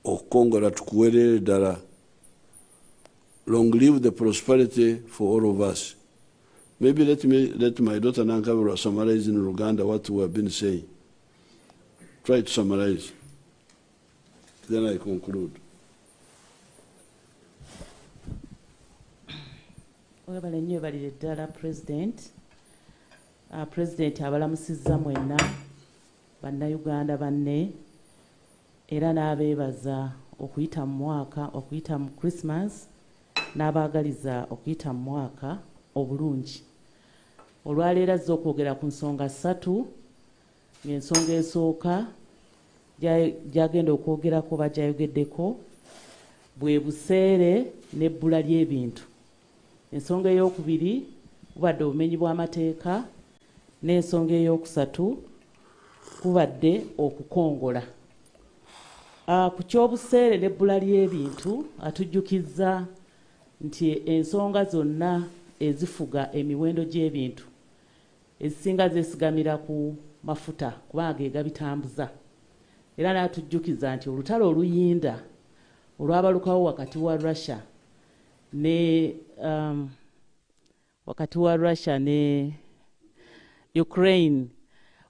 S1: Okongora tukuwelele dala. Long live the prosperity for all of us. Maybe let my daughter Nankabura summarize in Uganda what we have been saying. Try to summarize. Then I conclude.
S2: Webale nnyo balire ddala President. President abalamusizza mwenna bannayuganda banne era n'abeebaza okuyita mu mwaka, okuyita mu Christmas, n'abaagaliza okuyita mu mwaka obulungi. Olwaleero azze okwogera ku nsonga 3, ng'ensonga esooka gy'agenda okwogerako bagyayogeddeko bwe buseere n'ebbula ly'ebintu. Ensonga ey'okubiri kubadde obumenyi bw'amateeka, n'ensonga ey'okusatu kubadde okukongola. Ku ky'obuseere n'ebbula ly'ebintu atujjukizza nti ensonga zonna ezifuga emiwendo gy'ebintu ezisinga zeesigamira ku mafuta kubanga ge gabitambuza. Era n'atujjukiza nti olutalo oluyinda olwabalukawo wakati wa Russia ne Ukraine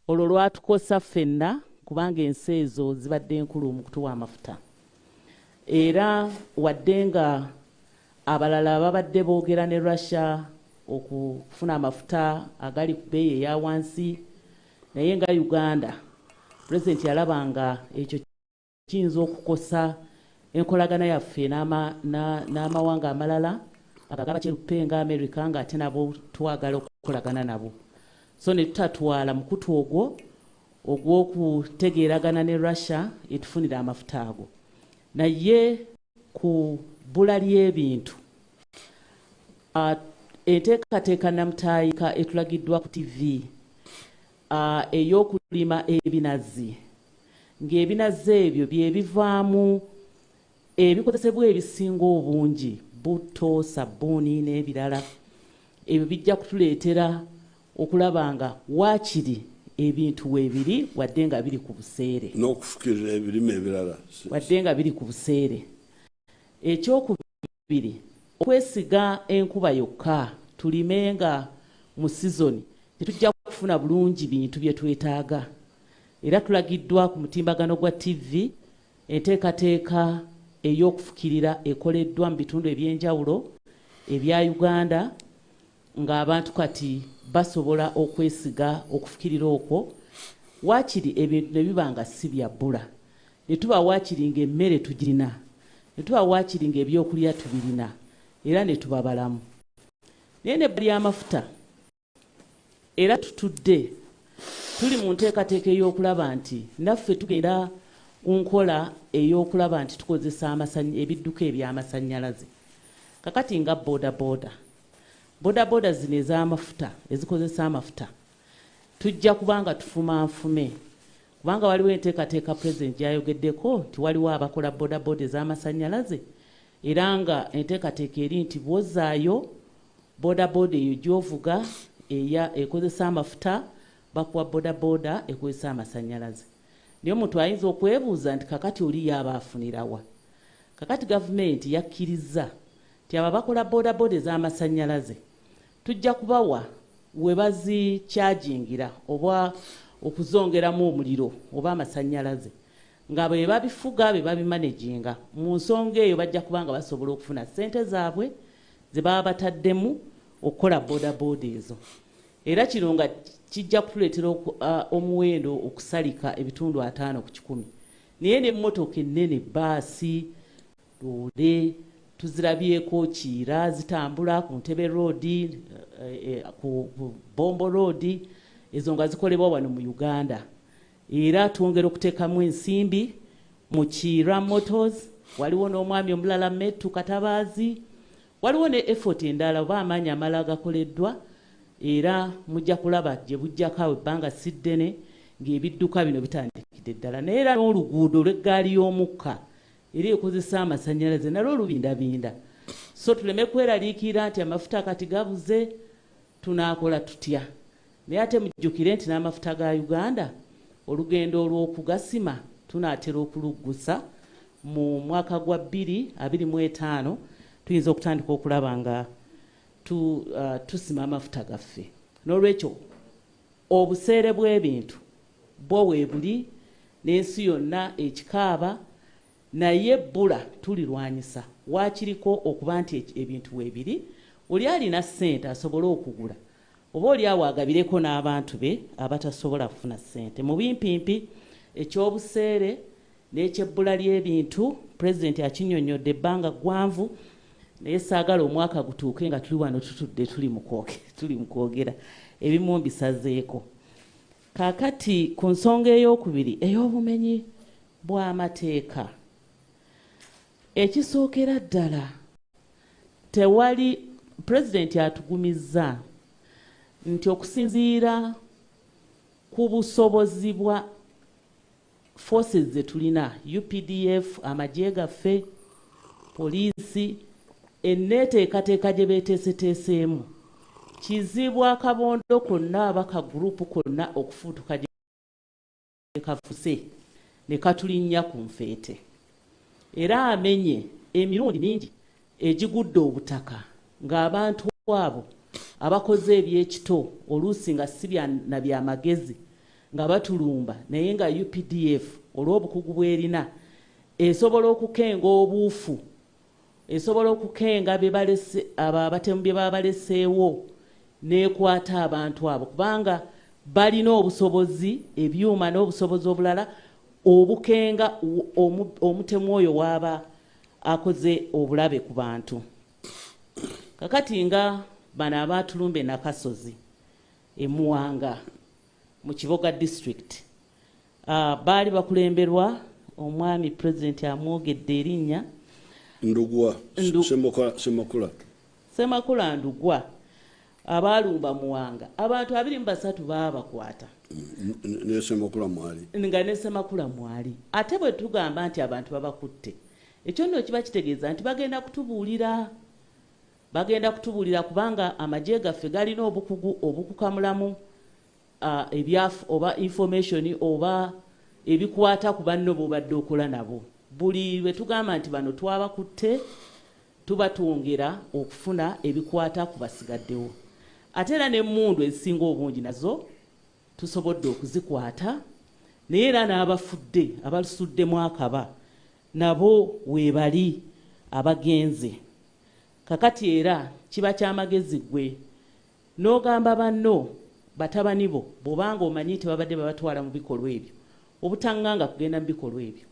S2: olwo lwatukosa ffenna kubanga ensi ezo zibadde nkulu mu kutuwa amafuta. Era wadde nga abalala babadde boogera ne Russia okufuna amafuta agali ku bbeeyi eya wansi, naye nga Uganda President yalabanga ekyo kiyinza okukosa enkolagana yaffe n'amawanga amalala agagaba kyeruppe nga America ng'ate nabo twagala okukolagana nabo. So ne tutatwala mukutu ogwo ogw'okutegeeragana ne Russia etufunira amafuta ago. Naye ku bbula ly'ebintu enteekateeka namutaayika etulagiddwa ku TV ey'okulima ebinazi, ng'ebinazi ebyo bye bivaamu ebikozesebwa ebisinga obungi, butto, sabbuuni n'ebirala. Ebyo bijja kutuleetera okulaba nga waakiri ebintu weebiri wadde nga biri ku buseere.
S1: N'okufukirira ebirime ebirala.
S2: Wadde nga biri ku buseere. Ekyokubiri, okwesiga enkuba yokka, tulime nga mu sizoni tetujja kufuna bulungi bintu bye twetaaga. Era tulagiddwa ku mutimbagano gwa TV enteekateeka ey'okufukirira ekoleddwa mu bitundu eby'enjawulo ebya Uganda ng'abantu kati basobola okwesiga okufukirira okwo. Waakiri ebintu ne biba nga si bya bbula, ne tuba waakiri ng'emmere tugirina, ne tuba waakiri ng'ebyokulya tubirina, era ne tuba balamu. Naye n'ebbula ly'amafuta era tutudde tuli mu nteekateeka ey'okulaba nti naffe tugenda ku nkola ey'okulaba nti tukozesa ebidduka eby'amasannyalaze. Kakati nga boda zino ez'amafuta ezikozesa amafuta tujja kubanga tufumanfume, kubanga waliwo enteekateeka Pulezidenti yayogeddeko nti waliwo abakola boda ez'amasannyalaze, era nga enteekateeka eri nti bw'ozaayo boda eyo gy'ovuga ekozesa amafuta bakuwa boda ekozesa amasannyalaze. Naye omuntu ayinza okwebuuza nti kakati oli yaaba afunirawa? Kakati gavumenti yakkiriza nti abo abakola boda ez'amasannyalaze tujja kubawa we bazikyagingira oba okuzongeramu omuliro oba amasannyalaze, nga bwe babifuga be babimanaginga. Mu nsonga eyo bajja kubanga basobola okufuna ssente zaabwe ze baba bataddemu okukola boda ezo. Era kino nga kijja kutuleetera omuwendo okusalika ebitundu 5 ku 100. Naye n'emmotoka ennene, baasi, loole tuzirabyeko Kiira zitambula ku Ntebe Road, ku Bombo Road, ezo nga zikolebwa wano mu Uganda. Era twongera okuteekamu ensimbi mu Kiira Motors, waliwo n'omwami omulala Metu Katabaazi, waliwo ne effort endala oba amaanyi amala agakoleddwa. Era mujja kulaba gye bujjako awo ebbanga si ddene ng'ebidduka bino bitandikidde ddala. Naye era n'oluguudo lw'eggaali y'omukka era ekozesa amasannyalaze nalwo lubindabinda. So tuleme kweraliikirira nti amafuta kati gabuze tunaakola tutya. Naye ate mujjukire nti n'amafuta ga Uganda olugendo olw'okugasima tunaatera okuluggusa mu mwaka gwa 2025 tuyinza okutandika okulaba nga tusima amafuta gaffe. N'olwekyo obuseere bw'ebintu bwo weebuli n'ensi yonna ekikaaba, naye ebbula tulirwanyisa. Waakiriko okuba nti ebintu weebiri, oli alina ssente asobole okugula, oba oli awo agabireko n'abantu be abatasobola kufuna ssente. Mu bimpimpi ekyobuseere n'ekyebbula ly'ebintu Pulezidenti akinnyonnyodde ebbanga ggwanvu, naye saagala omwaka gutuuke nga tuli wano tutudde tuli mu kwogera ebimu mbisazeeko. Kaakati ku nsonga ey'okubiri ey'obumenyi bw'amateeka, ekisookera ddala tewali Pulezidenti atugumizza nti okusinziira ku busobozi bwa forces ze tulina, UPDF, amagye gaffe, poliisi, enneeteekateeka gye beeteeseteeseemu, kizibu akabondo konna abaka gurupu konna okufuutuka gye kafuse ne katulinnya ku nfeete. Era amenye emirundi mingi egigudde obutaka ng'abantu abo abakoze ebyekito oluusi nga si na byamagezi nga batulumba, naye nga UPDF olw'obukugu bw'erina esobola okukenga obuufu, esobola okukenga abatemu bye baba baleseewo n'ekwata abantu abo, kubanga balina obusobozi, ebyuma n'obusobozi obulala obukenga omutemu oyo waaba akoze obulabe ku bantu. Kakati nga bano abatulumba Nakasozi Muwanga mu Kiboga district baali bakulemberwa omwami Pulezidenti amwogedde erinnya Semakula Ndugwa. Abalumba Muwanga abantu 23 babakwata
S1: ne Semakula mwali
S2: nga ne Semakula mwali. Ate bwe tugamba nti abantu babakutte, ekyo nno kiba kitegeeza nti bagenda kutubuulira kubanga amagye gaffe galina obukugu obukukamulamu ebyafu oba information oba ebikwata ku banno b'obadde okola nabo. Buli lwe tugamba nti bano twabakutte tuba twongera okufuna ebikwata ku basigaddewo. ate era n'emmundu ezisinga obungi nazo tusobodde okuzikwata naye era n'abafudde abasuddemu akaba nabo weebali abagenze kakati era kiba kyamagezi gwe n'ogamba banno batabani bo bw'obanga omanyi nti babadde babatwala mu bikolwa ebyo obutaŋŋanga kugenda mu bikolwa ebyo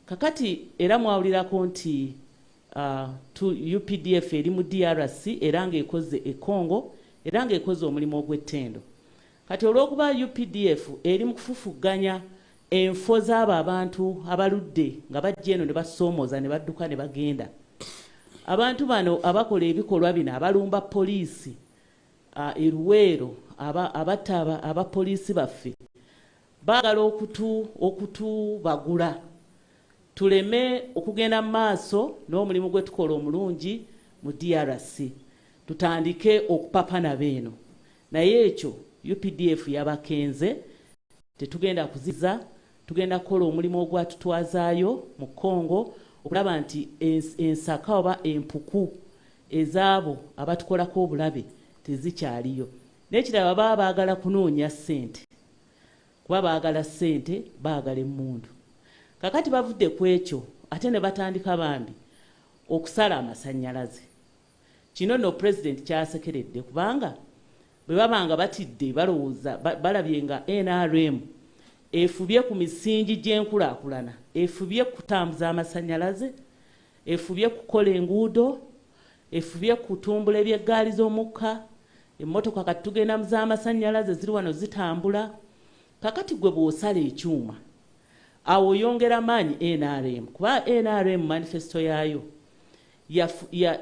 S2: kakati era mwawulirako nti UPDF eri mu DRC era ng'ekoze ekongo era ng'ekoze omulimu ogw'ettendo kati olw'okuba UPDF eri mu kufufuganya enfo z'abo abantu abaludde nga bajja eno ne basoomoza ne badduka ne bagenda abantu bano abakola ebikolwa bino abalumba poliisi eruweero abatta abapoliisi baffe baagala okutubagula tuleme okugenda mu maaso n'omulimu gwe tukola omulungi mu DRC tutandike okupapana beeno naye ekyo UPDF yabakenze tetugenda kuziza tugenda kukola omulimu ogwatutwazaayo mu Congo okulaba nti ensaka oba empuku ezaabo abatukolako obulabe tezikyaliyo n'ekirala baba baagala kunoonya ssente kuba baagala ssente baagala emmundu kakati bavudde ku ekyo ate ne batandika bambi okusala amasannyalaze kino no pulezidenti kyasekeredde kubanga bwe babanga batidde balowooza balabye nga NRM efubye ku misingi gy'enkulaakulana efubye kutambuza amasannyalaze efubye kukola enguudo efubye kutumbula eby'eggaali z'omukka emmotoka kati tugenda mu z'amasannyalaze ziri wano zitambula kakati gwe bw'osala ekyuma awo oyongera maanyi NRM kuba NRM manifesto yaayo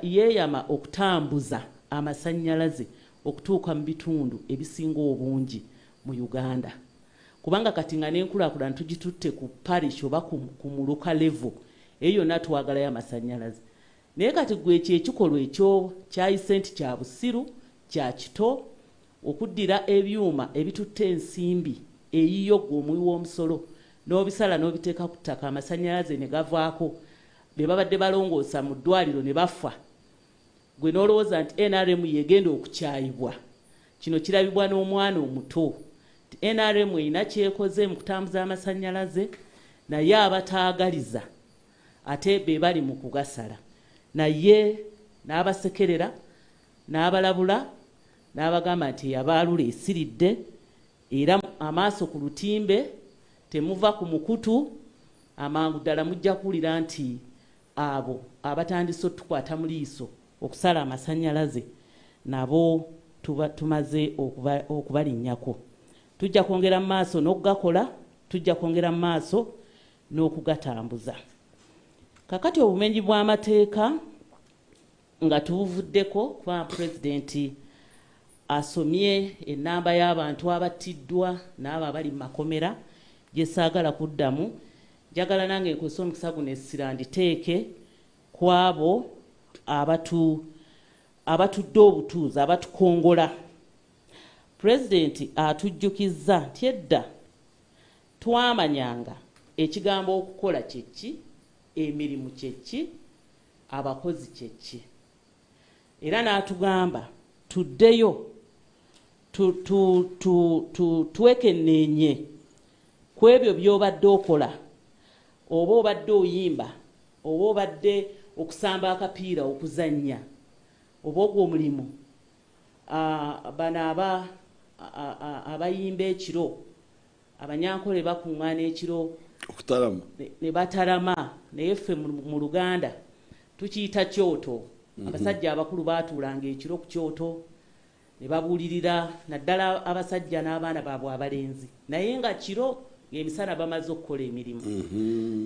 S2: yeeyama okutambuza amasannyalaze okutuuka mu bitundu ebisinga obungi mu Uganda kubanga kati nga n'enkulaakulana tugitutte ku parish oba ku muluka level eyo yonna twagalayo amasannyalaze naye kati gwe ekyo ekikolwa ekyo kyayise nti kya busiru kya kito okuddira ebyuma ebitutte ensimbi eyiyo gwe omuwi w'omusolo n'obisala n'obiteeka ku ttaka amasannyalaze ne gavaako be babadde balongoosa mu ddwaliro ne bafa gwe n'olowooza nti NRM yegenda okukyayibwa kino kirabibwa n'omwana omuto NRM erina kyekoze mu kutambuza amasannyalaze naye abataagaliza ate be bali mu kugasala naye n'abasekerera n'abalabula n'abagamba nti yabaalula esiridde era amaaso ku lutimbe temuva ku mukutu amangu ddala mujja kuwulira nti abo abatandise otukwata mu liiso okusala amasannyalaze nabo tumaze okubalinnyako tujja kwongera mu maaso n'okugakola tujja kwongera mu maaso n'okugatambuza kakati obumenyi bw'amateeka nga tubuvuddeko kuba pulezidenti asomye ennamba y'abantu abattiddwa n'abo abali mu makomera gye saagala kuddamu njagala nange nkozesa omukisa guno essira nditeeke ku abo abatudde obutuuzi abatukongola pulezidenti atujjukizza nti edda twamanyanga ekigambo okukola kyeki emirimu kyeki abakozi kyeki era n'atugamba tuddeyo twekenneenye ku ebyo by'obadde okola oba obadde oyimba oba obadde okusamba akapiira okuzannya oba ogwo omulimu bano abayimba ekiro abanyankole bakuŋŋaana ekiro
S1: okutalama
S2: ne batalama naye ffe mu Luganda tukiyita kyoto abasajja abakulu baatuulanga ekiro ku kyoto ne babuulirira naddala abasajja n'abaana baabwe abalenzi naye nga kiro ng'emisana bamaze okukola emirimu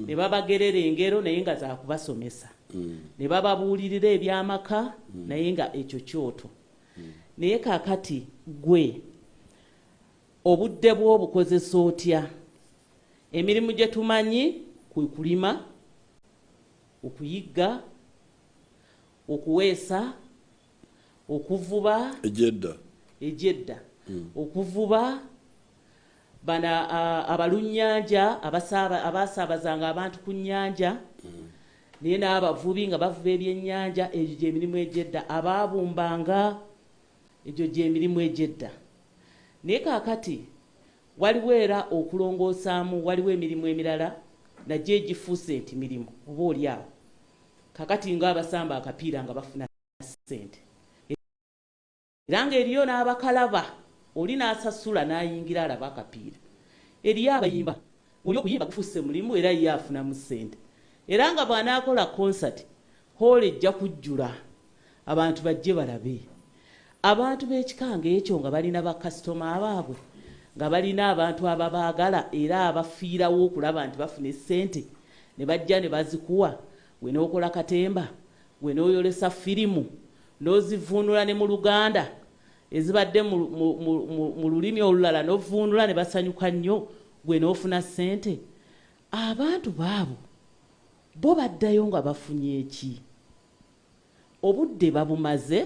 S2: ne babagerera engero naye nga zaakubasomesa ne bababuulirira ebyamaka naye nga ekyo kyoto naye kaakati gwe obudde bw'obukozesa otya emirimu gye tumanyi kwe kulima okuyigga okuweesa okuvuba ejedda okuvuba bana abalunnyanja abasaabazanga abantu ku nnyanja naye n'abavubi nga bavuba ebyennyanja egyo gy'emirimu egyedda abaabumbanga egyo gy'emirimu egy'edda. Naye kaakati waliwo era okulongoosaamu, waliwo emirimu emirala nagyo egifuuse nti mirimu oba oli awo kaakati ng'abasamba akapiira nga bafuna ssente. Era ng'eriyo n'abakalaba, oli n'asasula n'ayingira alaba akapiira. Eriyo abayimba, oli okuyimba kufuuse mulimu era ye afunamu ssente. Era nga bw'anaakola konsati hoola ejja kujjula abantu bajje balabe. Abantu b'ekikanga ekyo nga balina bakasitoma abaabwe, nga balina abantu ababaagala era abafiirawo okulaba nti bafuna essente, ne bajja ne bazikuwa. We n'okola katemba, we n'oyolesa firimu, n'ozivuunula ne mu Luganda ezibadde mu lulimi olulala n'ovuunula ne basanyuka nnyo, gwe n'ofuna ssente. Abantu baabo bo baddayo nga bafunye eki? Obudde babumaze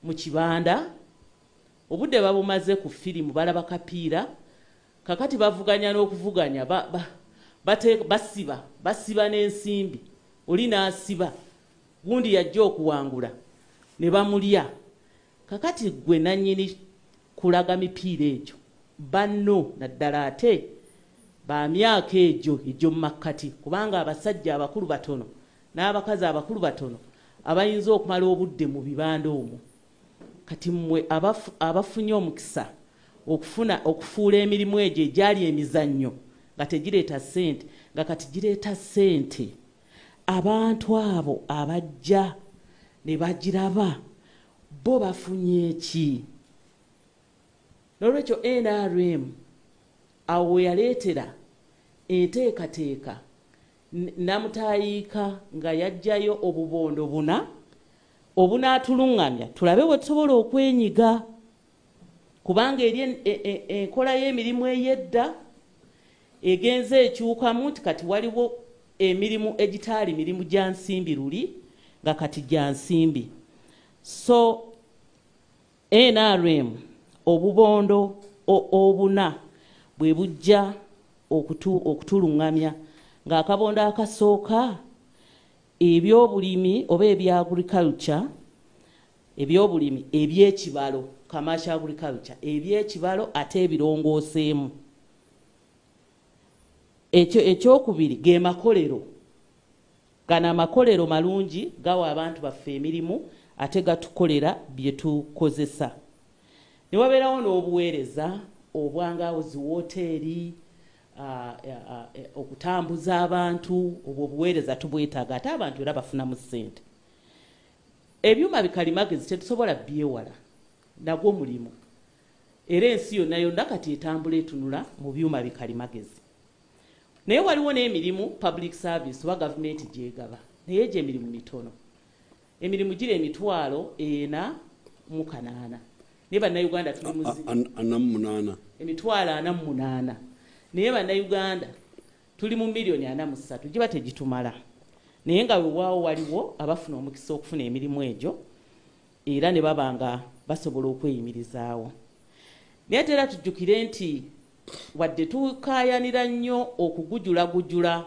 S2: mu kibanda, obudde babumaze ku firimu, balaba kapiira, kakati bavuganya n'okuvuganya, basiba n'ensimbi, oli n'asiba, gundi yajja okuwangula ne bamulya. Kakati gwe nannyini kulaga mipiira egyo banno naddala ate ba myaka egyo mu makkati, kubanga abasajja abakulu batono n'abakazi abakulu batono abayinza okumala obudde mu bibanda omwo. Kati mmwe abafunye omukisa okufuula emirimu egyo egyali emizannyo nga tegireeta ssente, nga kati gireeta ssente, abantu abo abajja ne bagiraba bo bafunye eki? N'olwekyo NRM awo we yaleetera enteekateeka namutayiika nga yajjayo obubondo obunaatuluŋŋamya tulabe bwe tusobola okwenyiga, kubanga eri enkola y'emirimu ey'edda egenze ekyukamu nti kati waliwo emirimu egitaali mirimu gya nsimbi luli nga kati gya nsimbi. So NRM obubondo obuna bwe bujja okutuluŋŋamya ng'akabondo akasooka ebyobulimi oba ebya agriculture, ebyobulimi ebyekibalo, commercial agriculture, ebyekibalo ate ebirongooseemu. Ekyokubiri ge makolero. Gano amakolero malungi gawa abantu baffe emirimu ate gatukolera bye tukozesa. Ne wabeerawo n'obuweereza obwangaawo zi wooteeri, okutambuza abantu, obwo obuweereza tubwetaaga ate abantu era bafunamu ssente. Ebyuma bikalimagezi tetusobola byewala, nagwo mulimu. Era ensi yonna yonna kati etambula etunula mu byuma bikalimagezi. Naye waliwo n'emirimu public service oba gavumenti gyegaba, naye gye emirimu mitono. Emirimu giri 48,000. Naye bannayuganda tuli muzi
S1: 48.
S2: 48,000. Naye bannayuganda tuli mu milioni 43, giba tegitumala. Naye nga weewaawo waliwo abafuna omukisa okufuna emirimu egyo era ne baba nga basobola okweyimirizaawo. Naye ate era tujjukire nti wadde tukaayanira nnyo okugujulagujula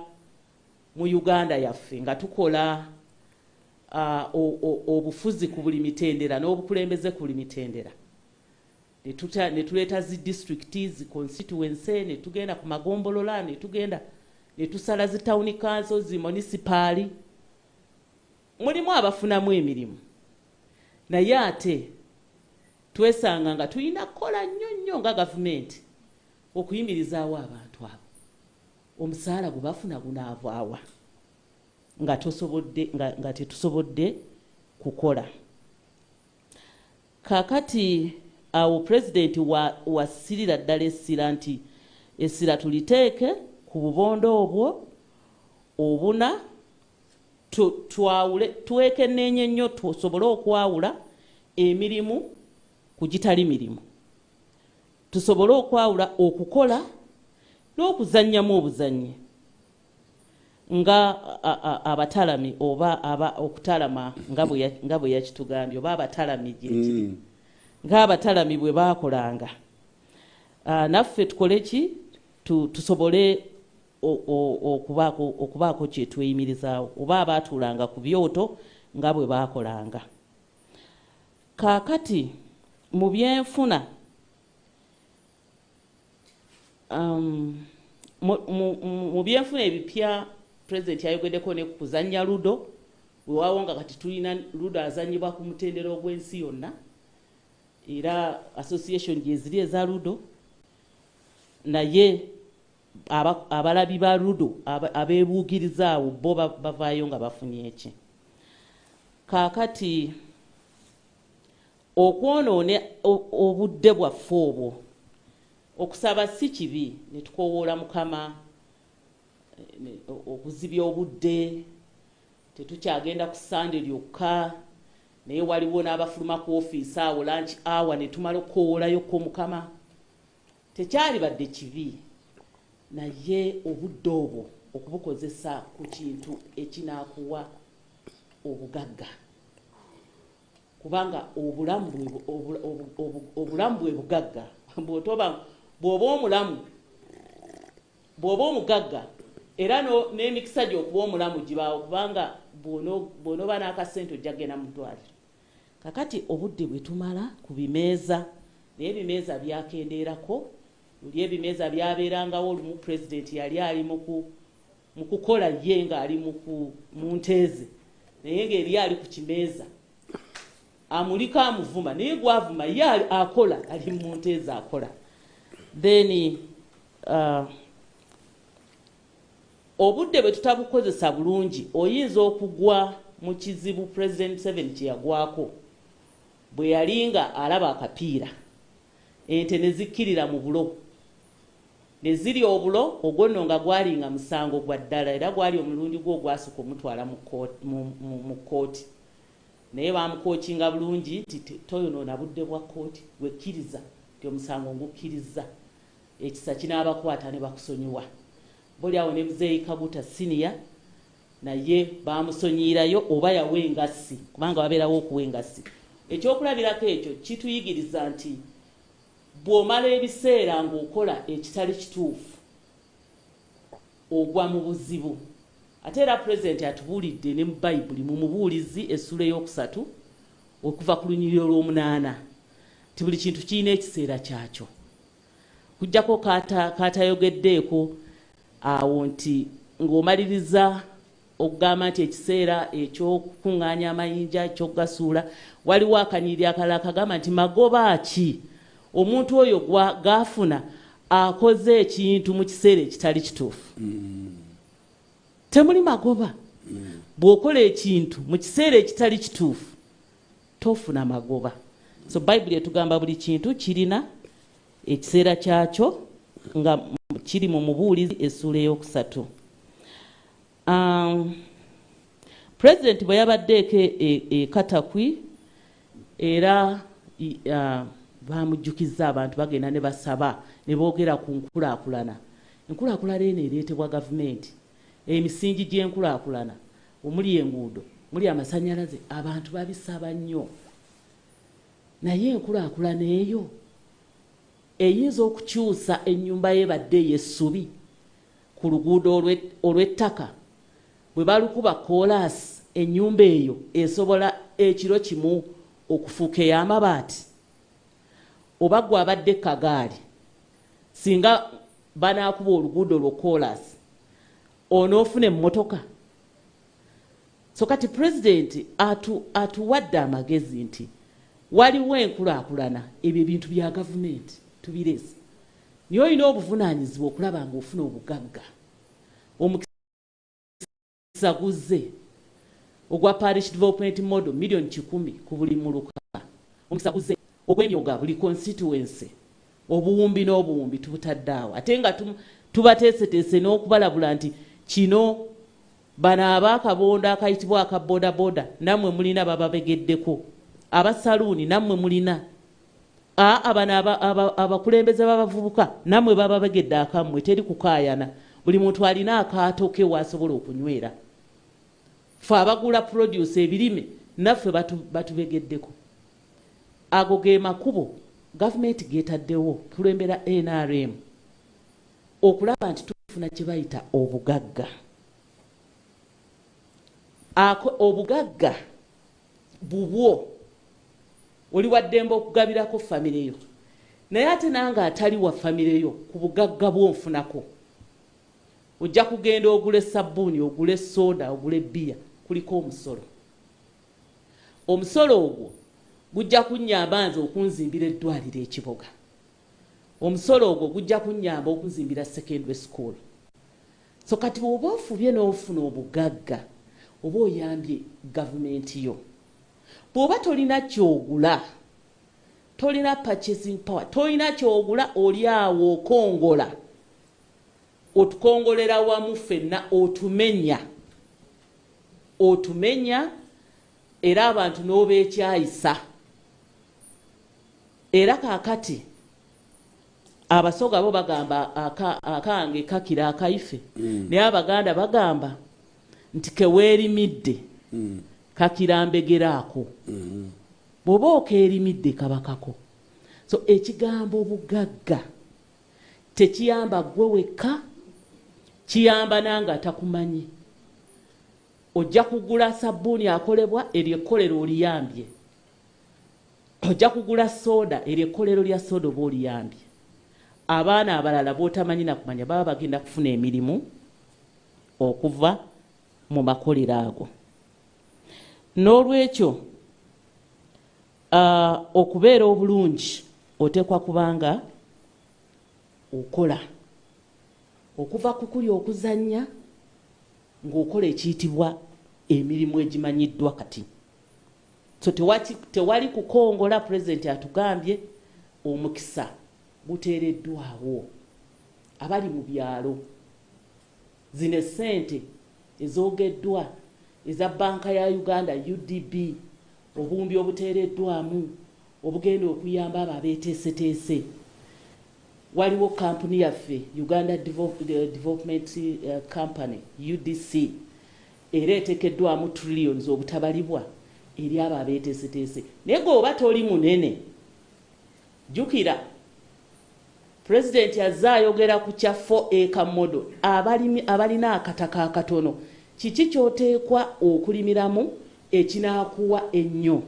S2: mu Uganda yaffe nga tukola obufuzi ku buli mitendera n'obukulembeze ku buli mitendera, ne tuleeta zi districts, zi constituency, ne tugenda ku magombolola, ne tugenda ne tusala zi town council, zi municipal, mulimu abafunamu emirimu. Naye ate twesanga nga tulina kukola nnyo nga gavumenti okuyimirizaawo abantu abo. Omusaala gwe bafuna gunaavaawa nga tetusobodde kukola. Kaakati awo pulezidenti wasirira ddala essira nti essira tuliteeke ku bubondo obwo obuna, tuwekenneenye nnyo tusobole okwawula emirimu ku gitali mirimu, tusobole okwawula okukola n'okuzannyamu obuzannyi nga abatalami oba okutalama nga bwe yakitugambye, oba abatalami gyekiri ng'abatalami bwe baakolanga. Naffe tukole ki? Tusobole okubaako kye tweyimirizaawo, oba abaatuulanga ku byoto nga bwe baakolanga. Kaakati mu byenfuna mu byenfuna ebipya President yayogeddeko ne kuzannya ludo weewaawo nga kati tulina ludo azannyibwa ku mutendera ogw'ensi yonna era association gye ziri eza ludo naye abalabi ba ludo abeebuukiriza awo bo bavaayo nga bafunye eki. Kaakati okwonoona obudde bwaffe obwo okusaba si kibi ne tukoowoola Mukama okuzibya obudde tetukyagenda ku Sande lyokka naye waliwo n'abafuluma ku ofiisi awo lunch hour ne tumala okukowolayokko Mukama tekyali badde kibi naye obudde obwo okubukozesa ku kintu ekinaakuwa obugagga kubanga obulamu bwe bugagga bw'oba omugagga era n'emikisa gy'okuba omulamu gibaawo kubanga bw'onooba n'akasente ojja kgenda mu ddwaliro. Kakati obudde bwe tumala ku bimeeza naye ebimeeza byakendeerako luli ebimeeza byabeerangawo olumu Pulezidenti yali ali mu kukola ye ng'ali mu nteeze naye ng'eri ali ku kimeeza amulika amuvuma naye gwavuma ye akola ali mu nteeze akola. Then obudde bwe tutabukozesa bulungi oyinza okugwa mu kizibu President 7 kye yagwako bwe yali nga alaba akapiira ente ne zikkirira mu bulo ne ziri obulo ogwo nga gwalinga musango gwa ddala era gwali omulundi gwo gwasuka omutwala mu kkooti naye bamukookinga bulungi nti toyonoona budde bwa kkooti wekkiriza nti omusango ngukkiriza ekisa kinaabakwata ne bakusonyiwa. Buli awo ne Muzeeyi Kaguta siniya naye bamusonyiirayo oba yawa engassi kubanga wabeerawo okuwa engassi. Ekyokulabirako ekyo kituyigiriza nti bw'omala ebiseera ng'okola ekitali kituufu ogwa mu buzibu. Ate era Pulezidenti atubuulidde ne mu Bayibuli mu Mubuulizi essula ey'okusatu okuva ku lunyiriri olw'omunaana nti buli kintu kirina ekiseera kyakyo. Kujjako kaatayogeddeeko awo nti ng'omaliriza okugamba nti ekiseera eky'okukuŋŋaanya amayinja eky'okugasuula waliwo akanyiriri akalala kagamba nti magoba ki omuntu oyo gaafuna akoze ekintu mu kiseera ekitali kituufu. Temuli magoba. Bw'okola ekintu mu kiseera ekitali kituufu tofuna magoba. So Bayibuli etugamba buli kintu kirina ekiseera kyakyo nga kiri mu Mubuulizi essula ey'okusatu. Pulezidenti bwe yabaddeeko Katakwi era bamujjukiza abantu bagenda ne basaba ne boogera ku nkulaakulana. Enkulaakulana eno ereetebwa gavumenti. Emisingi gy'enkulaakulana omuli enguudo muli amasannyalaze abantu babisaba nnyo naye enkulaakulana eyo eyinza okukyusa ennyumba y'ebadde ey'essubi ku luguudo olw'ettaka bwe balukuba koolaasi ennyumba eyo esobola ekiro kimu okufuuka ey'amabaati oba gwe abadde kagaali singa banaakuba oluguudo lwo koolaasi onoofuna emmotoka. So kati Pulezidenti atuwadde amagezi nti waliwo enkulaakulana ebyo ebintu bya gavumenti tubirese naye olina obuvunaanyizibwa okulaba ng'ofuna obugagga. Omukisa guzze ogwa Parish Development Model million 10 ku buli muluka. Omukisa guzze ogw'emyoga buli constituency obuwumbi n'obuwumbi tubutadde awo ate nga tubateeseteese n'okubalabula nti kino bano abaakabondo akayitibwa aka bodaboda nammwe mulina bababegeddeko abasaluuni nammwe mulina abano abakulembeze b'abavubuka nammwe bababegedde akammwe teri kukaayana buli muntu alina akaato ke waasobola okunywera. Ffe abagula produce ebirime naffe batubegeddeko. Ago ge makubo gavumenti geetaddewo kulembera NRM okulaba nti tufuna kye bayita obugagga. Obugagga bubwo oli waddembe okugabirako famire yo naye ate nanga atali wa famire yo ku bugagga bw'onfunako ojja kugenda ogule sabbuuni ogule soda ogule bbiya kuliko omusolo omusolo ogwo gujja kunnyamba nze okunzimbira eddwaliro ekiboga omusolo ogwo gujja kunnyamba okunzimbira secondary school so kati oba ofubye n'ofuna obugagga oba oyambye gavumenti yo bw'oba tolina kyogula tolina purchasing power tolina kyogula oli awo okongola otukongolera wamu ffenna otumenya era abantu n'obeekyayisa era kaakati abasoga bo bagamba akange kakira akaife naye abaganda bagamba nti keweerimidde kakira mbegeraako bw'oba okeerimidde kabakako so ekigambo obugagga tekiyamba gwe wekka kiyamba nanga atakumanyi ojja kugula sabbuuni akolebwa eryekkolero oliyambye ojja kugula soda eryekkolero lya soda oba oliyambye abaana abalala b'otamanyi nakumanya baba bagenda kufuna emirimu okuva mu makolero ago n'olwekyo okubeera obulungi oteekwa kubanga okola okuva ku kuli okuzannya ng'okola ekiyitibwa emirimu egimanyiddwa kati so tewali kukongola pulezidenti atugambye omukisa guteereddwawo abali mu byalo zino ssente ezoogeddwa eza banka ya Uganda UDB obuwumbi obuteereddwamu obugenda okuyamba abo abeeteeseteese waliwo kampuni yaffe Uganda Development Company UDC era eteekeddwamu trillions obutabalibwa eri abo abeeteeseteese naye g'oba toli munene jjukira pulezidenti azze ayogera ku kya 4 model abalina akataka akatono kiki ky'oteekwa okulimiramu ekinaakuwa ennyo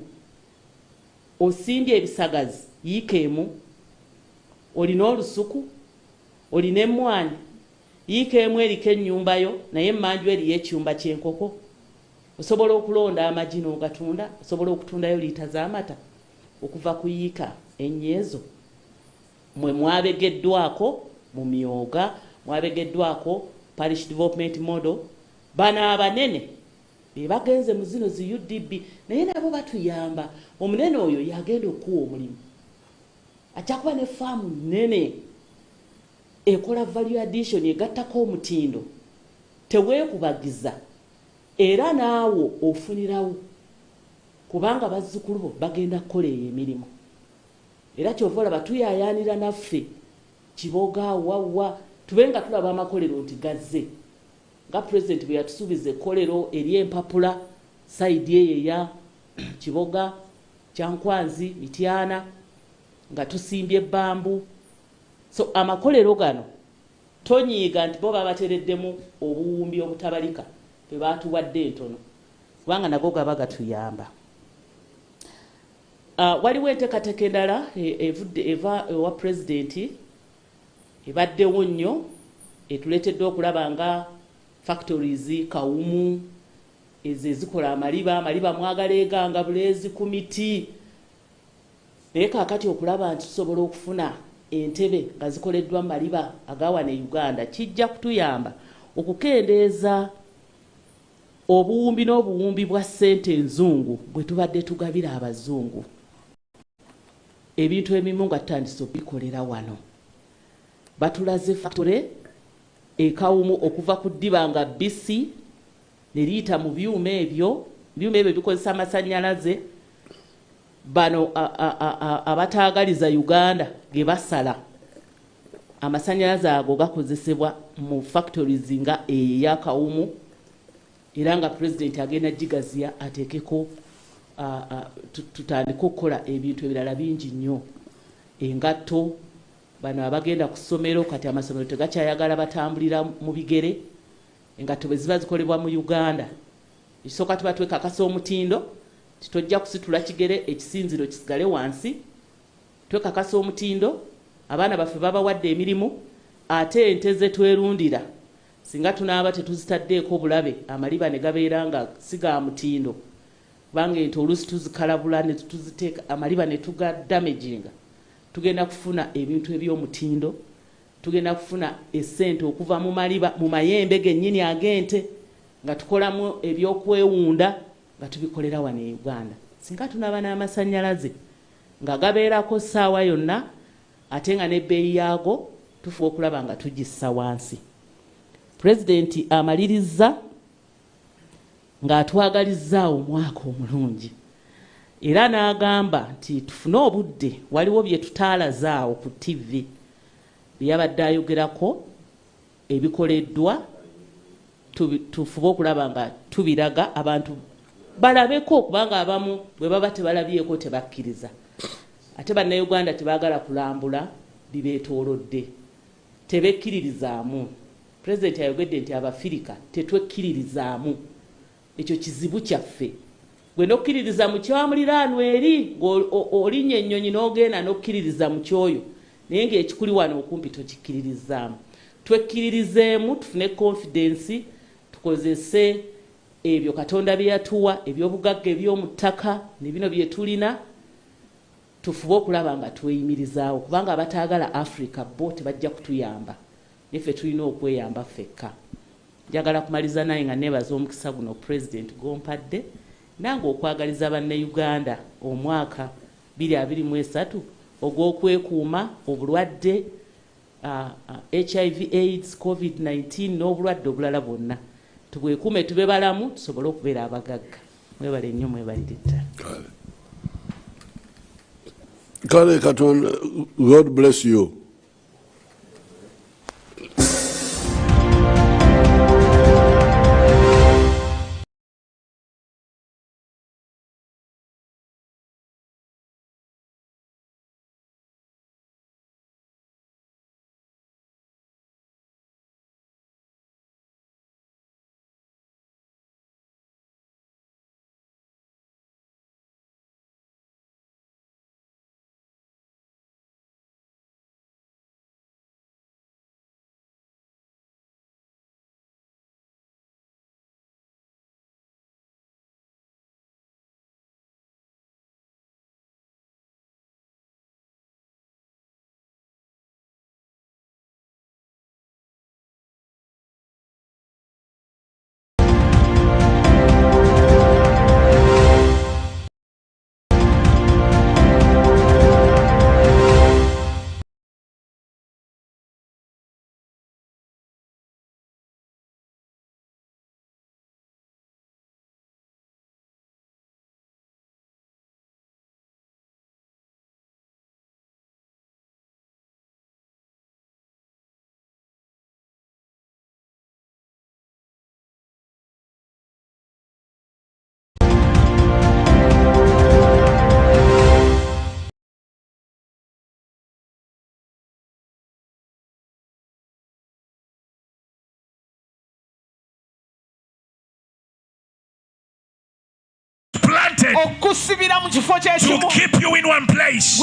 S2: osimbye ebisagazi yiikeemu olina olusuku olina emmwanyi yiikeemu eriko ennyumba yo naye emmanju eriyo ekyumba ky'enkoko osobola okulonda amagi n'ogatunda osobola okutundayo liita z'amata okuva ku yiika ennyeezo mwe mwabegeddwako mu myoga mwabegeddwako parish development model bano abanene be bagenze mu zino zi UDB naye nabo batuyamba omunene oyo yagenda okuwa omulimu ajja kuba ne faamu nnene ekola value addition egattako omutindo teweekubagiza era naawo ofunirawo kubanga bazzukulu bo bagenda kukola eyo emirimu era kyova olaba tuyaayaanira naffe kiboga wawa tubenga tulaba amakolero nti gazze nga pulezidenti bwe yatusuubiza ekkolero eri empapula sayidi eyo eya kiboga kyankwanzi mityana nga tusimbye bambu so amakolero gano tonyiiga nti bo babatereddemu obuwumbi obutabalika bwe baatuwadde entono kubanga nago gaba gatuyamba waliwo enteekateeka endala eva ewa pulezidenti ebaddewo nnyo etuleetedde okulaba nga factories kawumu ezo ezikola amaliba mwagaleeganga buleezi ku miti naye kaakati okulaba nti tusobola okufuna entebe nga zikoleddwa mu maliba agawana e Uganda kijja kutuyamba okukendeeza obuwumbi n'obuwumbi bwa ssente enzungu bwe tubadde tugabira abazungu ebintu ebimu nga tutandise obikolera wano batulaze factory ekawumu okuva ku ddiba nga bisi ne liyita mu byuma ebyo bikozesa amasannyalaze bano abataagaliza Uganda ge basala amasannyalaze ago gakozesebwa mu factories nga eyakawumu era nga pulezidenti agenda gigaziya ateekeko tutandika okukola ebintu ebirala bingi nnyo engatto bano abagenda ku ssomero kati amasomero tegakyayagala batambulira mu bigere engatto bwe ziba zikolebwa mu Uganda ekisooka tuba twekakasa omutindo tojja kusitula kigere ekisinziro kisigale wansi twekakasa omutindo abaana baffe babawadde emirimu ate ente ze twerundira singa tunaaba tetuzitaddeeko obulabe amaliba ne gabeera nga siga mutindo kubanga ente oluusi tuzikalabula ne tuziteeka amaliba ne tugadamaginga tugenda kufuna ebintu eby'omutindo tugenda kufuna essente okuva mu maliba mu mayembe gennyini ag'ente nga tukolamu ebyokwewunda nga tubikolera wano e Uganda singa tunaaba n'amasannyalaze nga gabeerako ssaawa yonna ate nga n'ebbeeyi yaago tufuba okulaba nga tugissa wansi. Pulezidenti amaliriza ng'atwagalizzaawo omwaka omulungi era n'agamba nti tufune obudde waliwo bye tutaalaze ku TV bye yabadde ayogerako ebikoleddwa tufube okulaba nga tubiraga abantu balabeko kubanga abamu bwe baba tebalabyeko tebakkiriza ate bannayuganda tebaagala kulambula bibeetoolodde tebekkiririzaamu. Pulezidenti ayogedde nti abafirika tetwekkiririzaamu ekyo kizibu kyaffe gwe nokkiririza mu kyamuliraanwa eri ng'olinnya ennyonyi n'ogenda nokkiririza mu kyoyo naye ng'ekikuli wano okumpi tokikkiririzaamu. Twekkiririzeemu tufune confidence tukozese ebyo Katonda bye yatuwa ebyobugagga eby'omu ttaka ne bino bye tulina tufube okulaba nga tweyimirizaawo kubanga abataagala Africa bo tebajja kutuyamba niffe tulina okweyamba ffekka. Njagala kumaliza naye nga neebaza omukisa guno Pulezidenti gompadde nange okwagaliza bannayuganda omwaka 2023 ogw'okwekuuma obulwadde HIV AIDS COVID-19 n'obulwadde obulala bwonna tubwekuume tube balamu tusobole okubeera abagagga. Mwebale nnyo mwebalire ddala.
S1: Kale Katonda, God bless you.
S3: To keep you in one place.